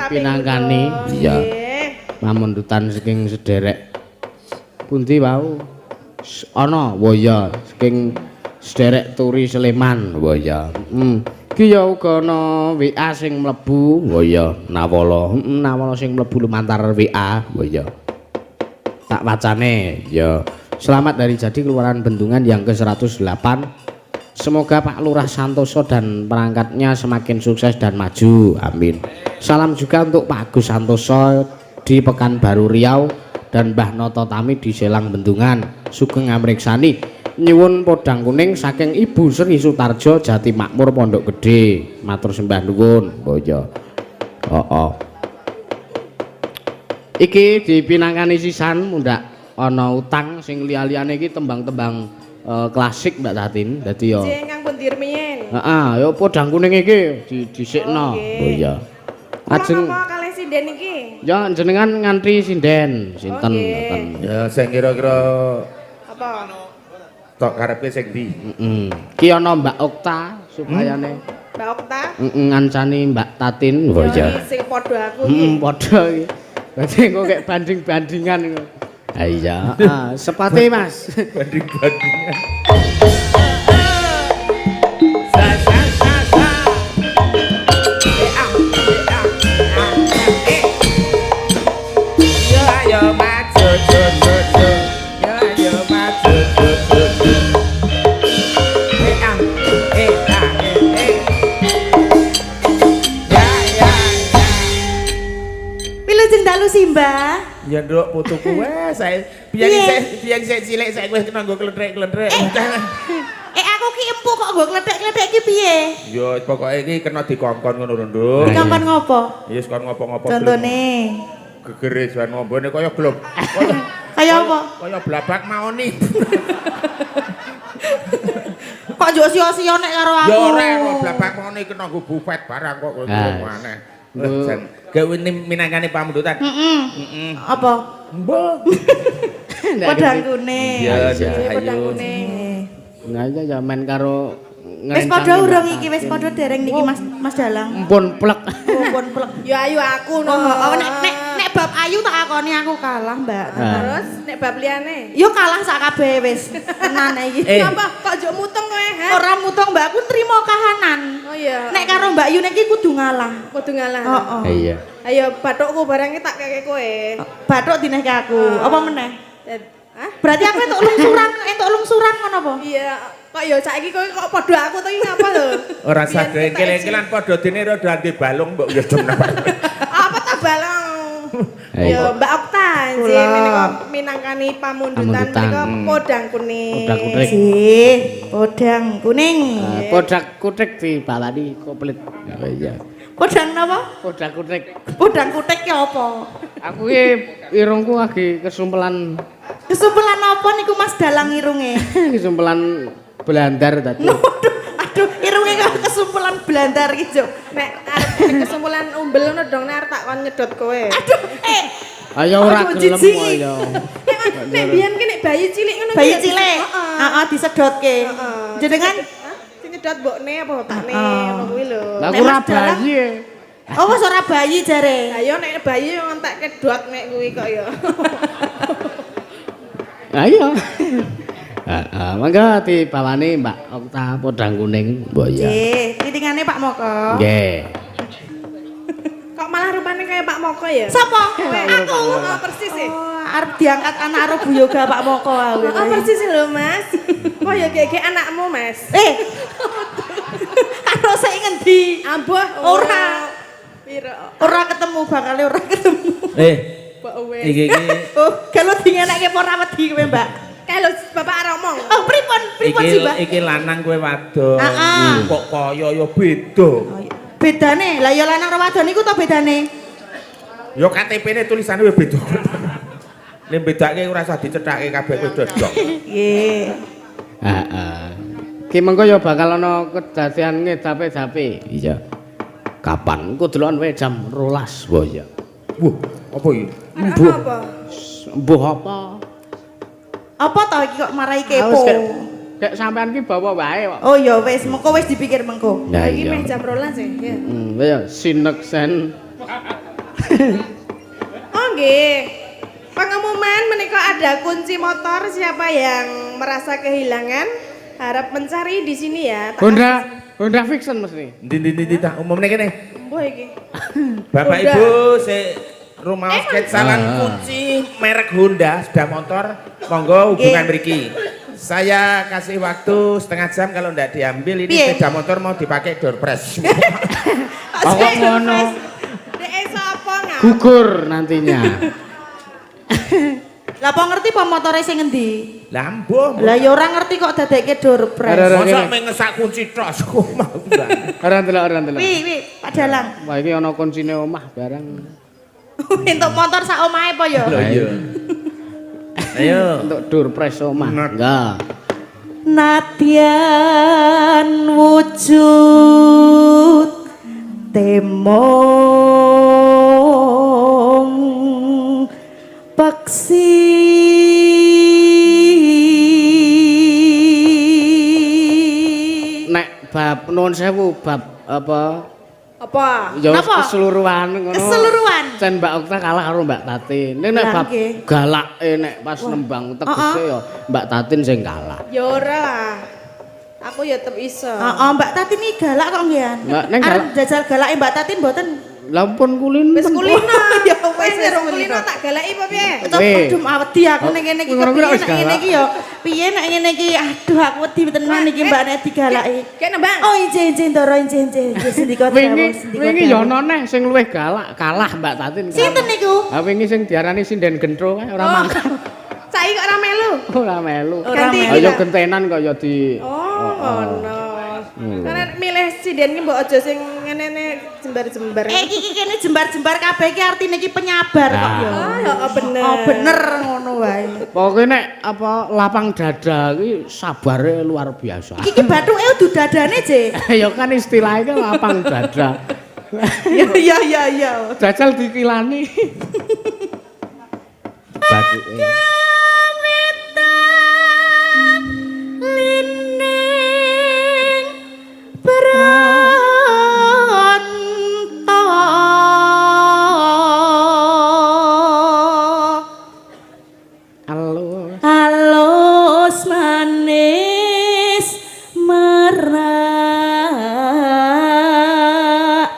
pinangkani iya pamundutan saking sederek pundi wau ana waya saking sederek turi Sleman waya iki ya uga ana WA sing mlebu waya nawala nawala sing mlebu lumantar WA waya tak wacane ya selamat dari jadi Kelurahan Bendungan yang ke-108. Semoga Pak Lurah Santoso dan perangkatnya semakin sukses dan maju. Amin. Salam juga untuk Pak Agus Santoso di Pekanbaru Riau dan Mbah Noto Tami di Selang Bendungan. Sugeng amriksani nyuwun podang kuning saking Ibu Sri Sutarjo Jati Makmur Pondok Gede. Matur sembah nuwun. Boyo. Iki dipinangkani sisan mundak ana utang sing liya-liyane iki tembang-tembang klasik Mbak Tatin. Dadi yo Sing kang pun dirmiyen. Heeh, yo podang kuning iki disikno. Oh iya. Ajeng apa kalih sinden iki? ya jenengan ngantri sinden sinten ngoten. Ya sing kira-kira Apa? tok karepe sing ndi? Heeh. Ki ana Mbak Okta supayane Mbak Okta? ngancani Mbak Tatin. Oh iya. Iki sing padha aku iki. Padha iki. Dadi kok kayak banding-bandingan ngono. Ah iya, sepate Mas. Banding-bandingan. Wilujeng dalu sih, Mbah. Ya nduk putuku wes saya biyen saya cilik saya wis kena nggo kletrek-kletrek. Aku ki empuk kok nggo kletek-kletek ki piye? Yo pokoke iki kena dikongkon ngono lho nduk. Dikongkon ngopo? Ya wis kon ngopo-ngopo. Contone. Gegere jan ngombone kaya glob. Kaya apa? Kaya blabak maoni. Kok njuk sia-sia nek karo aku. Ya ora kok blabak maoni kena nggo bufet barang kok ngono aneh. Jan gawe minangkane pamundutan. Apa? Mbah. Podang kuning. Iya, Podang ayo. kuning. Nah iya ya men karo Wis padha urung iki, wis padha dereng niki Mas Dalang. Pun plek. Oh, pun plek. Ya ayu aku no. Nek bab ayu tak akoni aku kalah, Mbak. Terus nek bab liyane. Yo kalah sak kabeh wis. Tenan iki. Apa kok njuk muteng kowe, ha? Ora mutung Mbak, aku trimo kahanan. Oh iya. Nek karo Mbak Yu niki kudu ngalah. kudu ngalah. Heeh. Iya. Ayo bathukku barangnya tak keke kowe. Bathuk dinehke aku. Apa meneh? Hah? Berarti aku entuk lungsuran ngono apa? Iya, kok ya saiki kowe kok padha aku to iki ngapa lho? Ora sadhe engkel-engkelan padha dene rada ande balung mbok ya jem napa. Apa ta balong? Ayo. Yo Mbak Okta sih Kula. menika minangkani pamundutan menika podang kuning. Podang kuning. Sih, podang kuning. Podak kutik dibawani komplit. Oh iya. Podang napa? Podak kutik. Podang kutek ki apa? Aku iki irungku lagi kesumpelan Kesumpelan apa niku Mas Dalang irunge? kesumpelan belandar tadi. Aduh, irunge kok kesumpelan belandar iki, Juk. Nek arep kesimpulan umbel ngono dong nek arep tak kon nyedot kowe. Aduh, Ayo ora Aduh, gelem jijik. kok ya. Nek biyen ki nek bayi cilik ngono bayi ki- cilik. Heeh. Heeh, disedotke. Heeh. Jenengan Hah? Sing nyedot mbokne apa bapakne Heeh. ngono kuwi lho. Lah Nek aku ora Mas Dalang- bayi. oh wis ora bayi jare. Ayo nek bayi yo ngentekke dot nek kuwi kok ya. Ayo. Heeh, mangga dibawani Mbak Okta podang kuning. Mbok ya. Nggih, titingane Pak Moko. Nggih. Kok malah rupane kayak Pak Moko ya? Sapa? Kowe aku oh, persis sih. Oh, arep diangkat anak karo Bu Yoga Pak Moko aku. Oh, persis lho, Mas. Kok ya kayak anakmu, Mas? Karo sik ngendi? Ambuh Ora. Piro? Ora ketemu, bakale ora ketemu. Mbok wis. Iki Oh, kalau dingenekke apa ora wedi kowe, Mbak? Kalau Bapak arep ngomong. Oh, pripun sih, Mbak? iki lanang kowe wadon. Heeh. Kok kaya ya beda. Oh, iya. Bedane, lah ya lanang karo wadon iku to bedane. Ya KTP-ne tulisane wis beda. Nek bedake ora usah dicethake kabeh kowe dodok. Nggih. Heeh. Ki mengko ya bakal ana kedadian ngedape-dape. Iya. Kapan? Engko delokan wae jam 12, Mbok ya. Wah, apa iki? Mbuh. Apa? Mbuh apa? Apa to iki kok marai kepo? Wis kayak sampean ki bawa wae kok. Oh ya wis, mengko wis dipikir mengko. Nah Iki iya. meh jam 12 ya. Ya. Ya sineksen. Oh nggih. Pengumuman menika ada kunci motor, siapa yang merasa kehilangan harap mencari di sini ya. Honda Fiction mesti. Ndi tak umumne kene. Mbuh iki. Bapak Honda. Ibu rumah sketsalan kunci merek Honda sepeda motor, monggo hubungan mriki. Saya kasih waktu setengah jam, kalau ndak diambil ini sepeda motor mau dipakai door press. Oh ngono. Dek sapa ngapa? Gugur nantinya. Lah apa ngerti apa motore sing ngendi? Lah mbuh. Lah ya ora ngerti kok dadekke door press. Masa mengesak kunci tos kok mau. Ora ndelok. Wi, Pak Dalang. Wah iki ana kuncine omah barang. Entuk motor sak omahe apa ya? Lho iya. Ayo. Untuk door press omah. Enggak. Nadyan wujud temong peksi Nek bab nuwun sewu bab apa? Apa? Ya Napa? keseluruhan ngono. Keseluruhan. Sen Mbak Okta kalah karo Mbak Tatin. Nek Lah, bab nggih. galake nek pas nembang tegese ya Mbak Tatin sing kalah. Ya ora lah. Aku ya tetep iso. Heeh, Mbak Tatin iki galak kok nggih. Mbak, neng galak. Jajal galake Mbak Tatin mboten. Lah pun kulin. Wis kulino. Ya Wis wis kulino tak galaki apa piye? Tetep pedum awedi aku ning kene iki Ngono-ngono kepiye wis nek ngene galak. iki ya. Piye nek ngene iki aduh aku wedi tenan iki Mbak nek digalaki. Kayak nembang. Oh injen Ndoro injen. Sendika Wingi ya ana neh sing luwih galak kalah Mbak Tatin. Sinten niku? Ha wingi sing diarani sinden gentro kae ora mangkat. Saiki kok ora melu. Ora melu. Ganti Ayo kita. gentenan kok ya di Oh, ngono. Karena milih sinden ki mbok aja sing ngene jembar-jembar. Iki kene jembar-jembar kabeh iki artine iki penyabar kok ya. Oh, ya bener. Oh bener ngono wae. Pokoke nek apa lapang dada iki sabare luar biasa. Iki bathuke udu dadane, Je. Ya kan istilahnya kan lapang dada. Ya. Jajal dikilani. Bathuke. Halo. Halus manis merak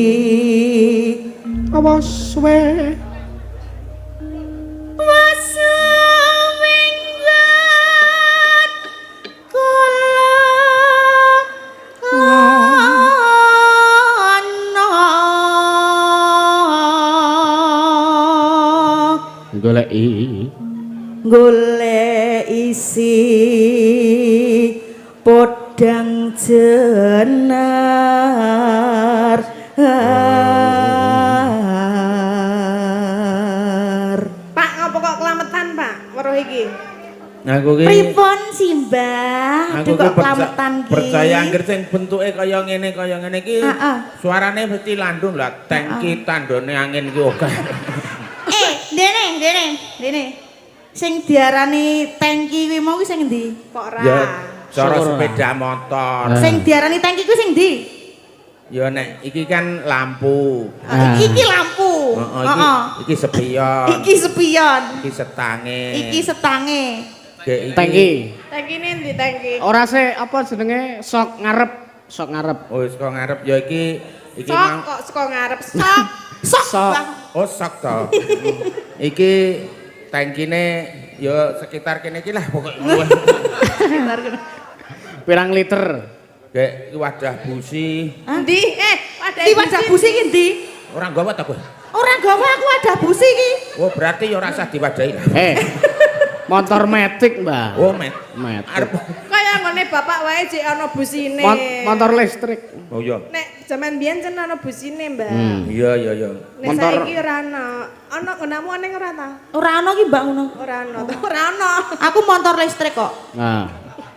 ati Awas we. wasuminggat kula Goleki. golek isi podang jenar Pak, ngopo kok kelametan, Pak? Weruh iki. Aku ki pripun sih Mbah aku aduh kok ki kelametan ki percaya anggere sing bentuke kaya ngene iki. Heeh. Suarane mesti landung lah, tangki tandone angin ki oke. Dene sing diarani tangki kuwi mau kuwi sing endi Kok ora? Ya cara Ora. sepeda motor. sing diarani tangki kuwi sing endi Ya nek iki kan lampu. iki lampu Heeh, iki spion. iki spion Iki setange. iki setange Iki Tangki. Tangki ini ndi tangki? Ora se apa jenenge sok ngarep. Oh, saka ngarep ya iki Sok mau kok saka ngarep sok. Sok. oh sok to. Iki tangkine ya sekitar kene iki lah pokoknya. Pirang liter? Kayak wadah busi. Ndi? Wadah iki wadah busi iki endi Ora gawa ta kowe? ora gawe aku wadah busi iki Oh, berarti ya ora usah diwadahi. Motor metik, Mbah. Oh, met. Metik. Arep. Kaya ngene bapak wae jek ana busine. Motor listrik. Oh iya. Nek jaman biyen jan ana busine, Mbak. Iya. Nek Motor- saiki ora ana. Ana ngenamu ana ora ta? ora ana iki Mbak ngono Ora ana. Ora ana. aku motor listrik kok Nah.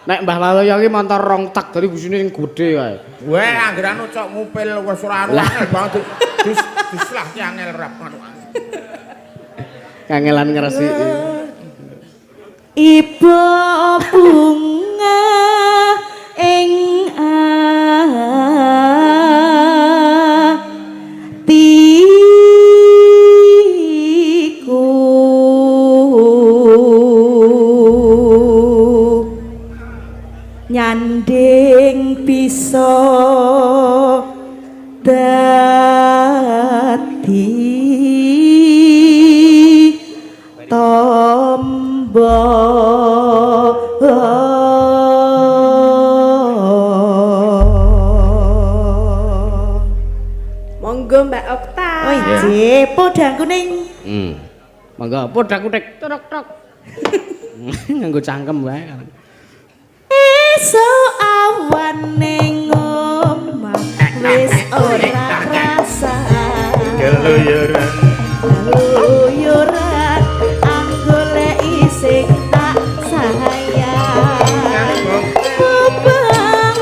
Nek Mbah Waloyo iki motor rong tak dari busine sing gedhe kae. Weh, anggere anu cok ngupil wis ora angel banget. Dislah ki angel rap anu. Kangelan ngresiki. Ibu bunga sing bisa dadi tombo Monggo Mbak Okta. oh iya podangku ning Mangga podhak kuthik tok-tok. Nganggo cangkem wae. esuk awan ning omah wis ora rasa keluyuran keluyuran aku lek isih tak sayang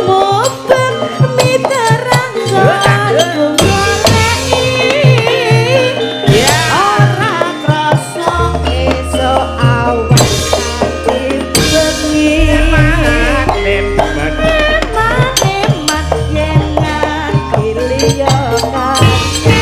mubeng miterang aku goleki ora krasa esuk awan ati bengi emat yen ngati liya kaya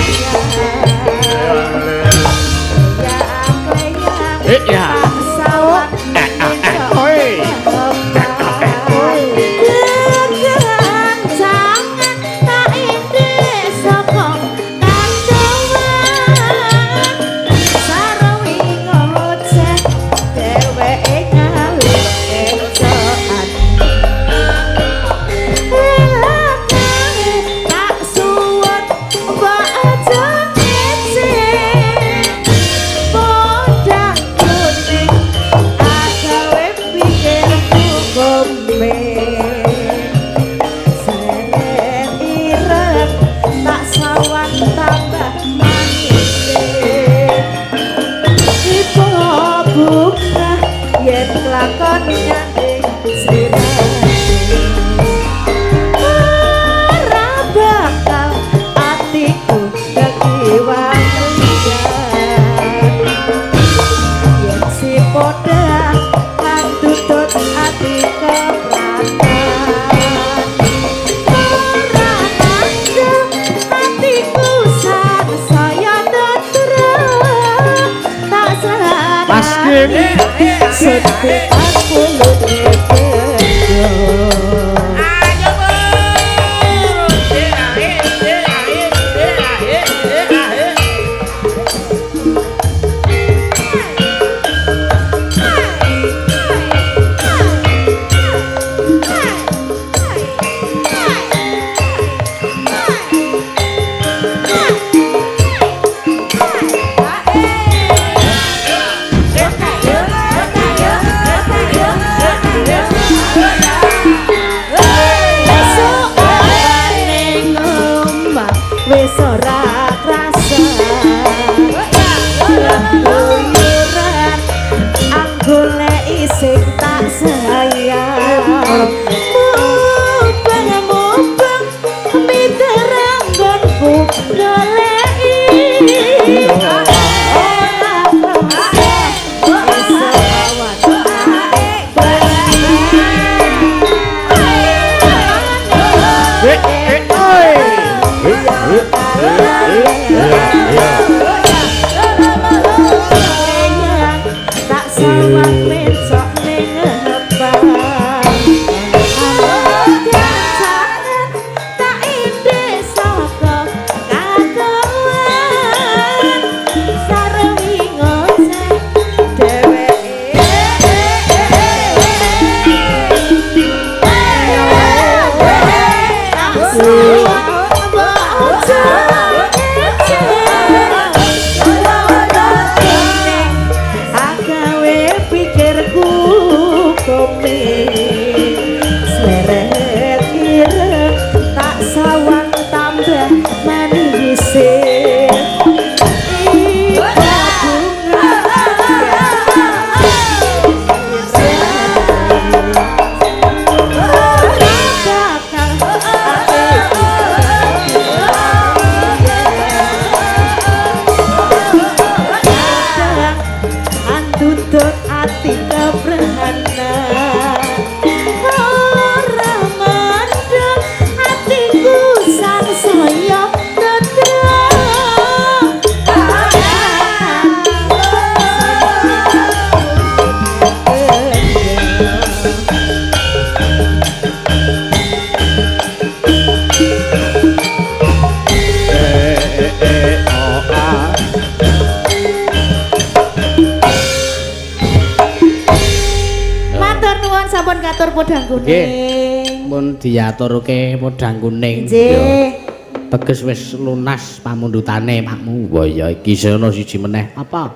podang kuning. Mun diaturke podang kuning. Nggih. Teges wis lunas pamundhutane Pakmu. Wah ya iki sono siji meneh. Apa?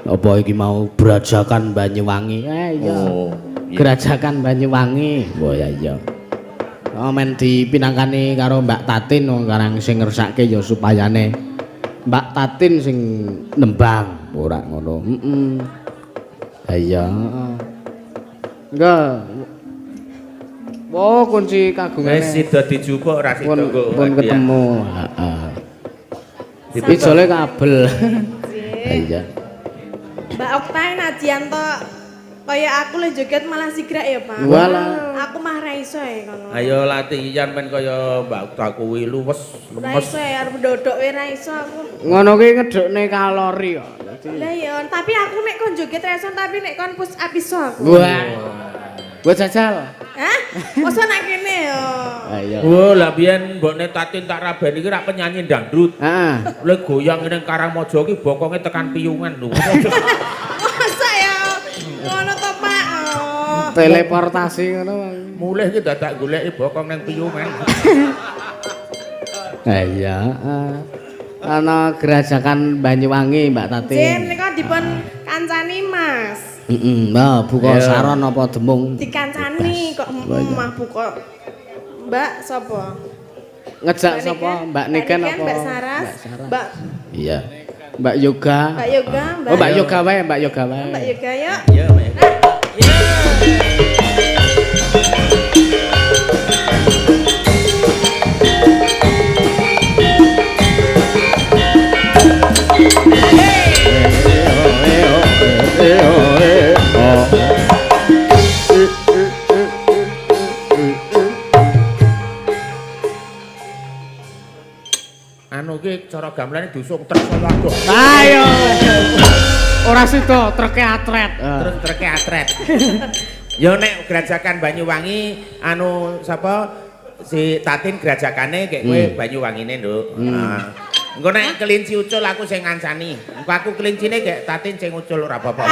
Apa iki mau Brajakan Banyuwangi? Iya. Oh, Brajakan Banyuwangi. Wah ya iya. Men dipinangkani karo Mbak Tatin wong karang sing ngersake ya supayane Mbak Tatin sing nembang ora ngono. Ha iya. Enggak. Oh, kunci kagungane. Wis sida dijupuk ora sida kok. Pun ketemu. Heeh. Ijole kabel. Ha iya. Mbak Oktae najian to kaya aku le joget malah sigrak ya, Pak. Walah. Aku mah ra iso ya kono. Ayo latihan men kaya Mbak Ukta kuwi luwes Ra lemes. iso ya arep ndodok wae ra iso aku. Ngono kuwi ngedhokne kalori kok. Lah ya, tapi aku nek kon joget ra iso tapi nek kon push up iso aku. Wah. Buat jajal. Hah? Masa nak kene ya? Ayo. Oh, lah biyen mbokne Tatin tak rabeni iki ra penyanyi dangdut. Heeh. Le goyang ning Karangmojo iki bokonge tekan piyungan lho. Masa ya? Ngono to, Pak. Oh. Teleportasi ngono. Mulih iki dadak goleki bokong ning piyungan. Ha iya. Ana Gerajakan Banyuwangi Mbak Tatin. Jen nika dipun kancani, Mas. Nah, buka saron apa demung? Dikancani kok mah buka. Mbak sapa? Ngejak sapa? Mbak Niken apa? Mbak Saras. Mbak Iya. Mbak Yoga. Mbak Yoga, Mbak. Oh, Mbak Yoga wae, Mbak Yoga wae. Mbak Yoga yuk. Iya, Mbak. Anu ki cara gamelane dusung truk solo. Ayo. Ora sida treke atret. Terus treke atret. Yo nek Gerajakan Banyuwangi anu sapa si Tatin Gerajakane kek kowe Banyuwangine, Nduk. Nah. Engko nek kelinci ucul aku sing ngancani. Engko aku kelincine kek Tatin sing ucul ora apa-apa.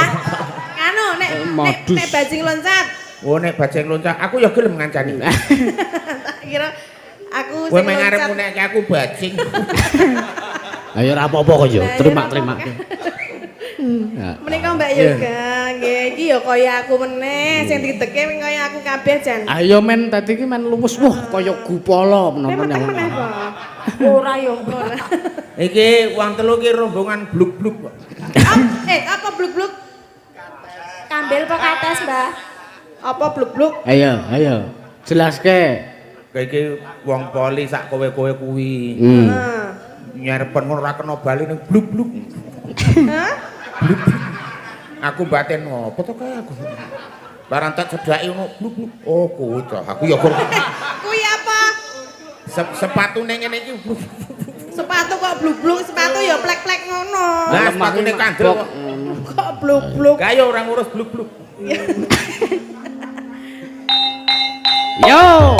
Anu nek bajing loncat. Oh nek bajing loncat aku ya gelem ngancani. Tak kira aku Kowe sing meng arep loncat. nek aku bajing. Ayo ora apa-apa kok yo, terima-terima. Menika Mbak Yoga, nggih iki ya kaya aku meneh sing dideke kaya aku kabeh jan. Ayo men tadi ki men luwes wah kaya gupala menapa Meneh nyawa. kok. Ora yo ora. Iki wong telu ki rombongan bluk-bluk kok. Apa bluk-bluk? Kambel apa kates, Mbah? Apa bluk-bluk? Ayo. Jelaske. Kayak iki wong poli sak kowe-kowe kuwi. Heeh. Nyarepen ngono ora kena bali ning bluk-bluk. Hah? Aku batin apa to kae aku. Barang tak cedhaki ngono bluk-bluk. Oh kuwi to. Aku ya gur. Kuwi apa? Sepatune ngene iki. Sepatu kok bluk-bluk, sepatu ya plek-plek ngono. Lah sepatune kandel kok. Kok bluk-bluk? Kayak ora ngurus bluk-bluk. Yo.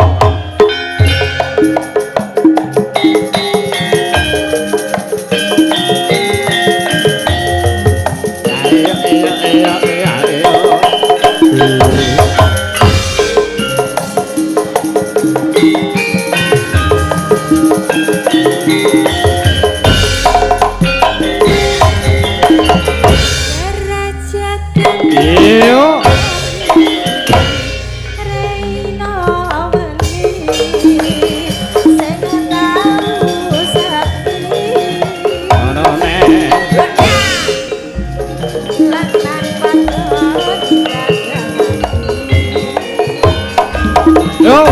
Yo.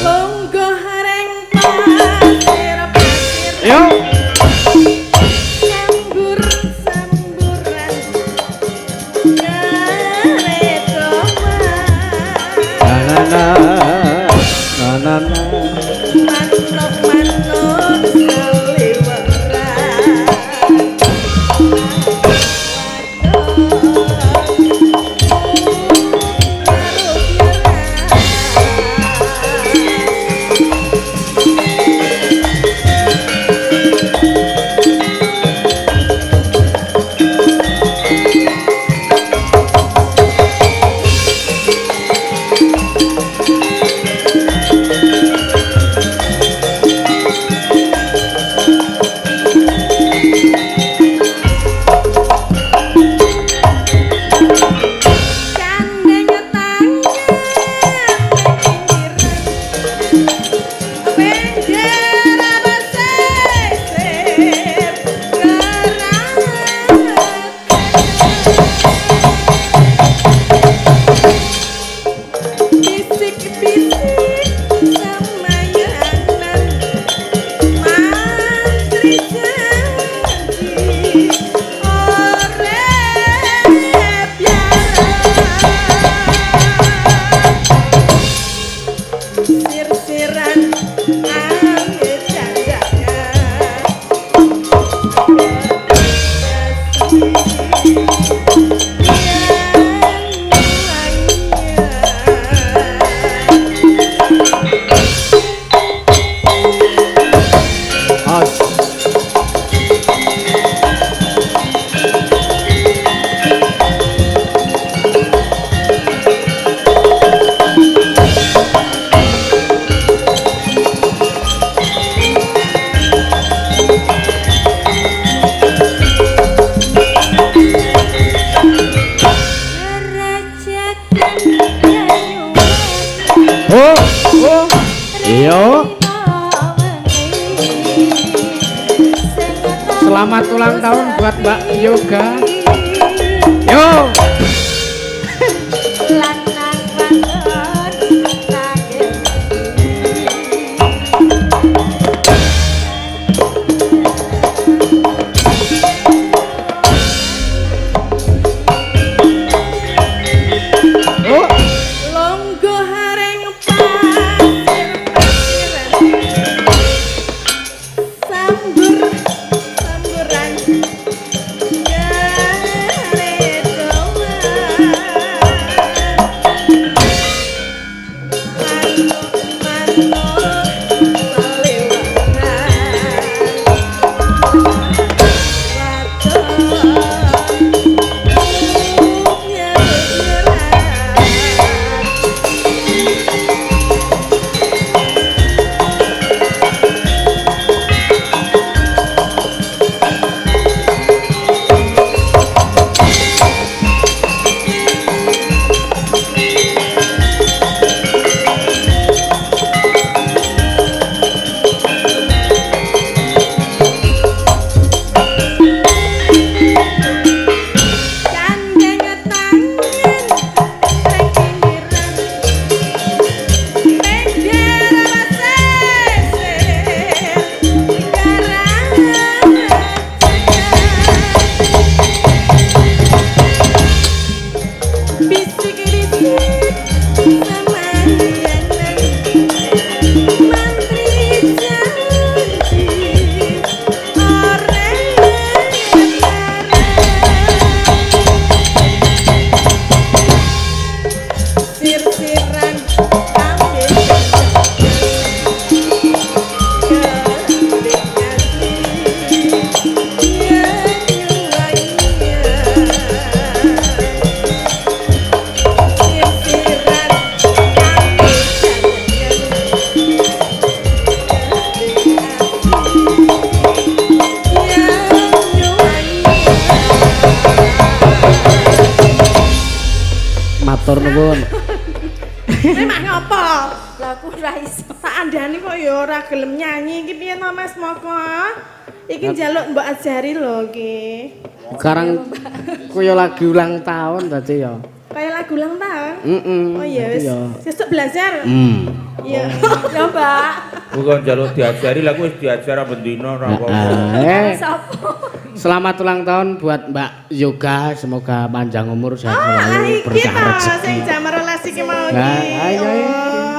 Longgo hareng pasir Yo. samburan Gareto Na. manuk saliweran ulang tahun buat Mbak Yoga. Yo. Lanang wadon nanging Oh, Longgo hareng pasir-pasiran samburan gare matur nuwun. Emang ngopo? Lah aku ora iso. Tak andani kok ya ora gelem nyanyi iki piye to Mas Moko? Iki njaluk mbok ajari lho iki. Sekarang kaya lagi ulang tahun tadi ya. Kayak lagu ulang tahun. Oh iya tadi wis. ya. Sesuk belajar. Iya. Ya, Mbak. Bukan jaluk diajari lah wis diajar bendina ora apa-apa. Sopo? Selamat ulang tahun buat Mbak Yoga, semoga panjang umur sehat selalu berkah rezeki. Sing jam 12 iki mau Nah, iki. ayo, ayo.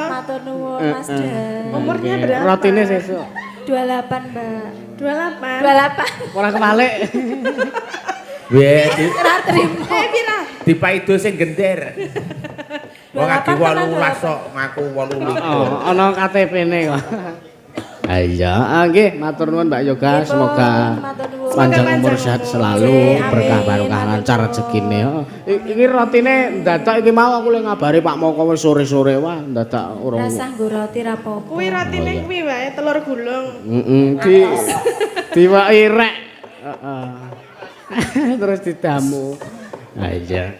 Matur nuwun Mas Dan. Umurnya berapa? Rotine sesuk. 28, Mbak. 28. 28. Ora kebalik. Wes Ora trimo. Pira? dipaido sing gender. Wong agi 28 18 kok ngaku 18. Oh, ana KTP-ne kok. Iya, nggih, matur nuwun Mbak Yoga, semoga panjang umur sehat selalu, berkah barokah lancar rezekine. Oh, iki rotine ndadak iki mau aku le ngabari Pak Moko wis sore-sore wah ndadak urung. Rasah nggo roti ra apa-apa. Kuwi rotine kuwi wae telur gulung. Diwaki rek. Heeh. Terus didamu. Ha iya.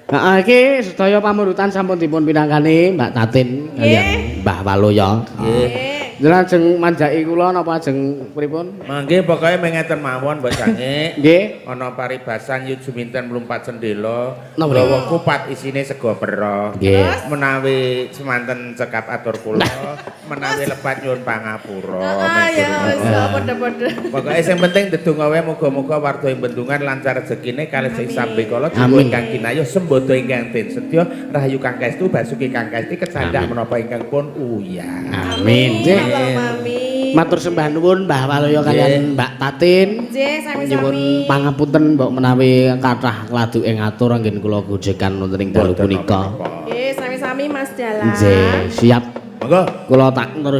Heeh iki sedaya pamurutan sampun dipun pinangkani Mbak Tatin kaliyan Mbah Waloya. Nggih. Jenengan ajeng manjaki kula napa ajeng pripun? Mangke pokoke mengeten mawon Mbak Sange. Nggih. Ana paribasan yut juminten mlumpat sendela. Napa? Gawa kupat isine sego pero. Nggih. Menawi semanten cekap atur kula, menawi lepat nyuwun pangapura. Ya wis padha-padha. Pokoke sing penting ndedonga wae muga-muga warga ing Bendungan lancar rezekine kalih sing sambe kala jiwa ingkang kinayuh sembodo ingkang den sedya rahayu kang kaestu basuki kang kaesti kecandak menapa ingkang pun uyah. Amin. Nggih. Mami. Matur sembah nuwun Mbah Waloya kaliyan Mbak Tatin. Nggih, sami-sami. Nyuwun pangapunten mbok menawi kathah kladuke ngatur anggen kula gojekan wonten ing dalu punika. Nggih, sami-sami Mas Dalang. Nggih, siap. Monggo. Kula tak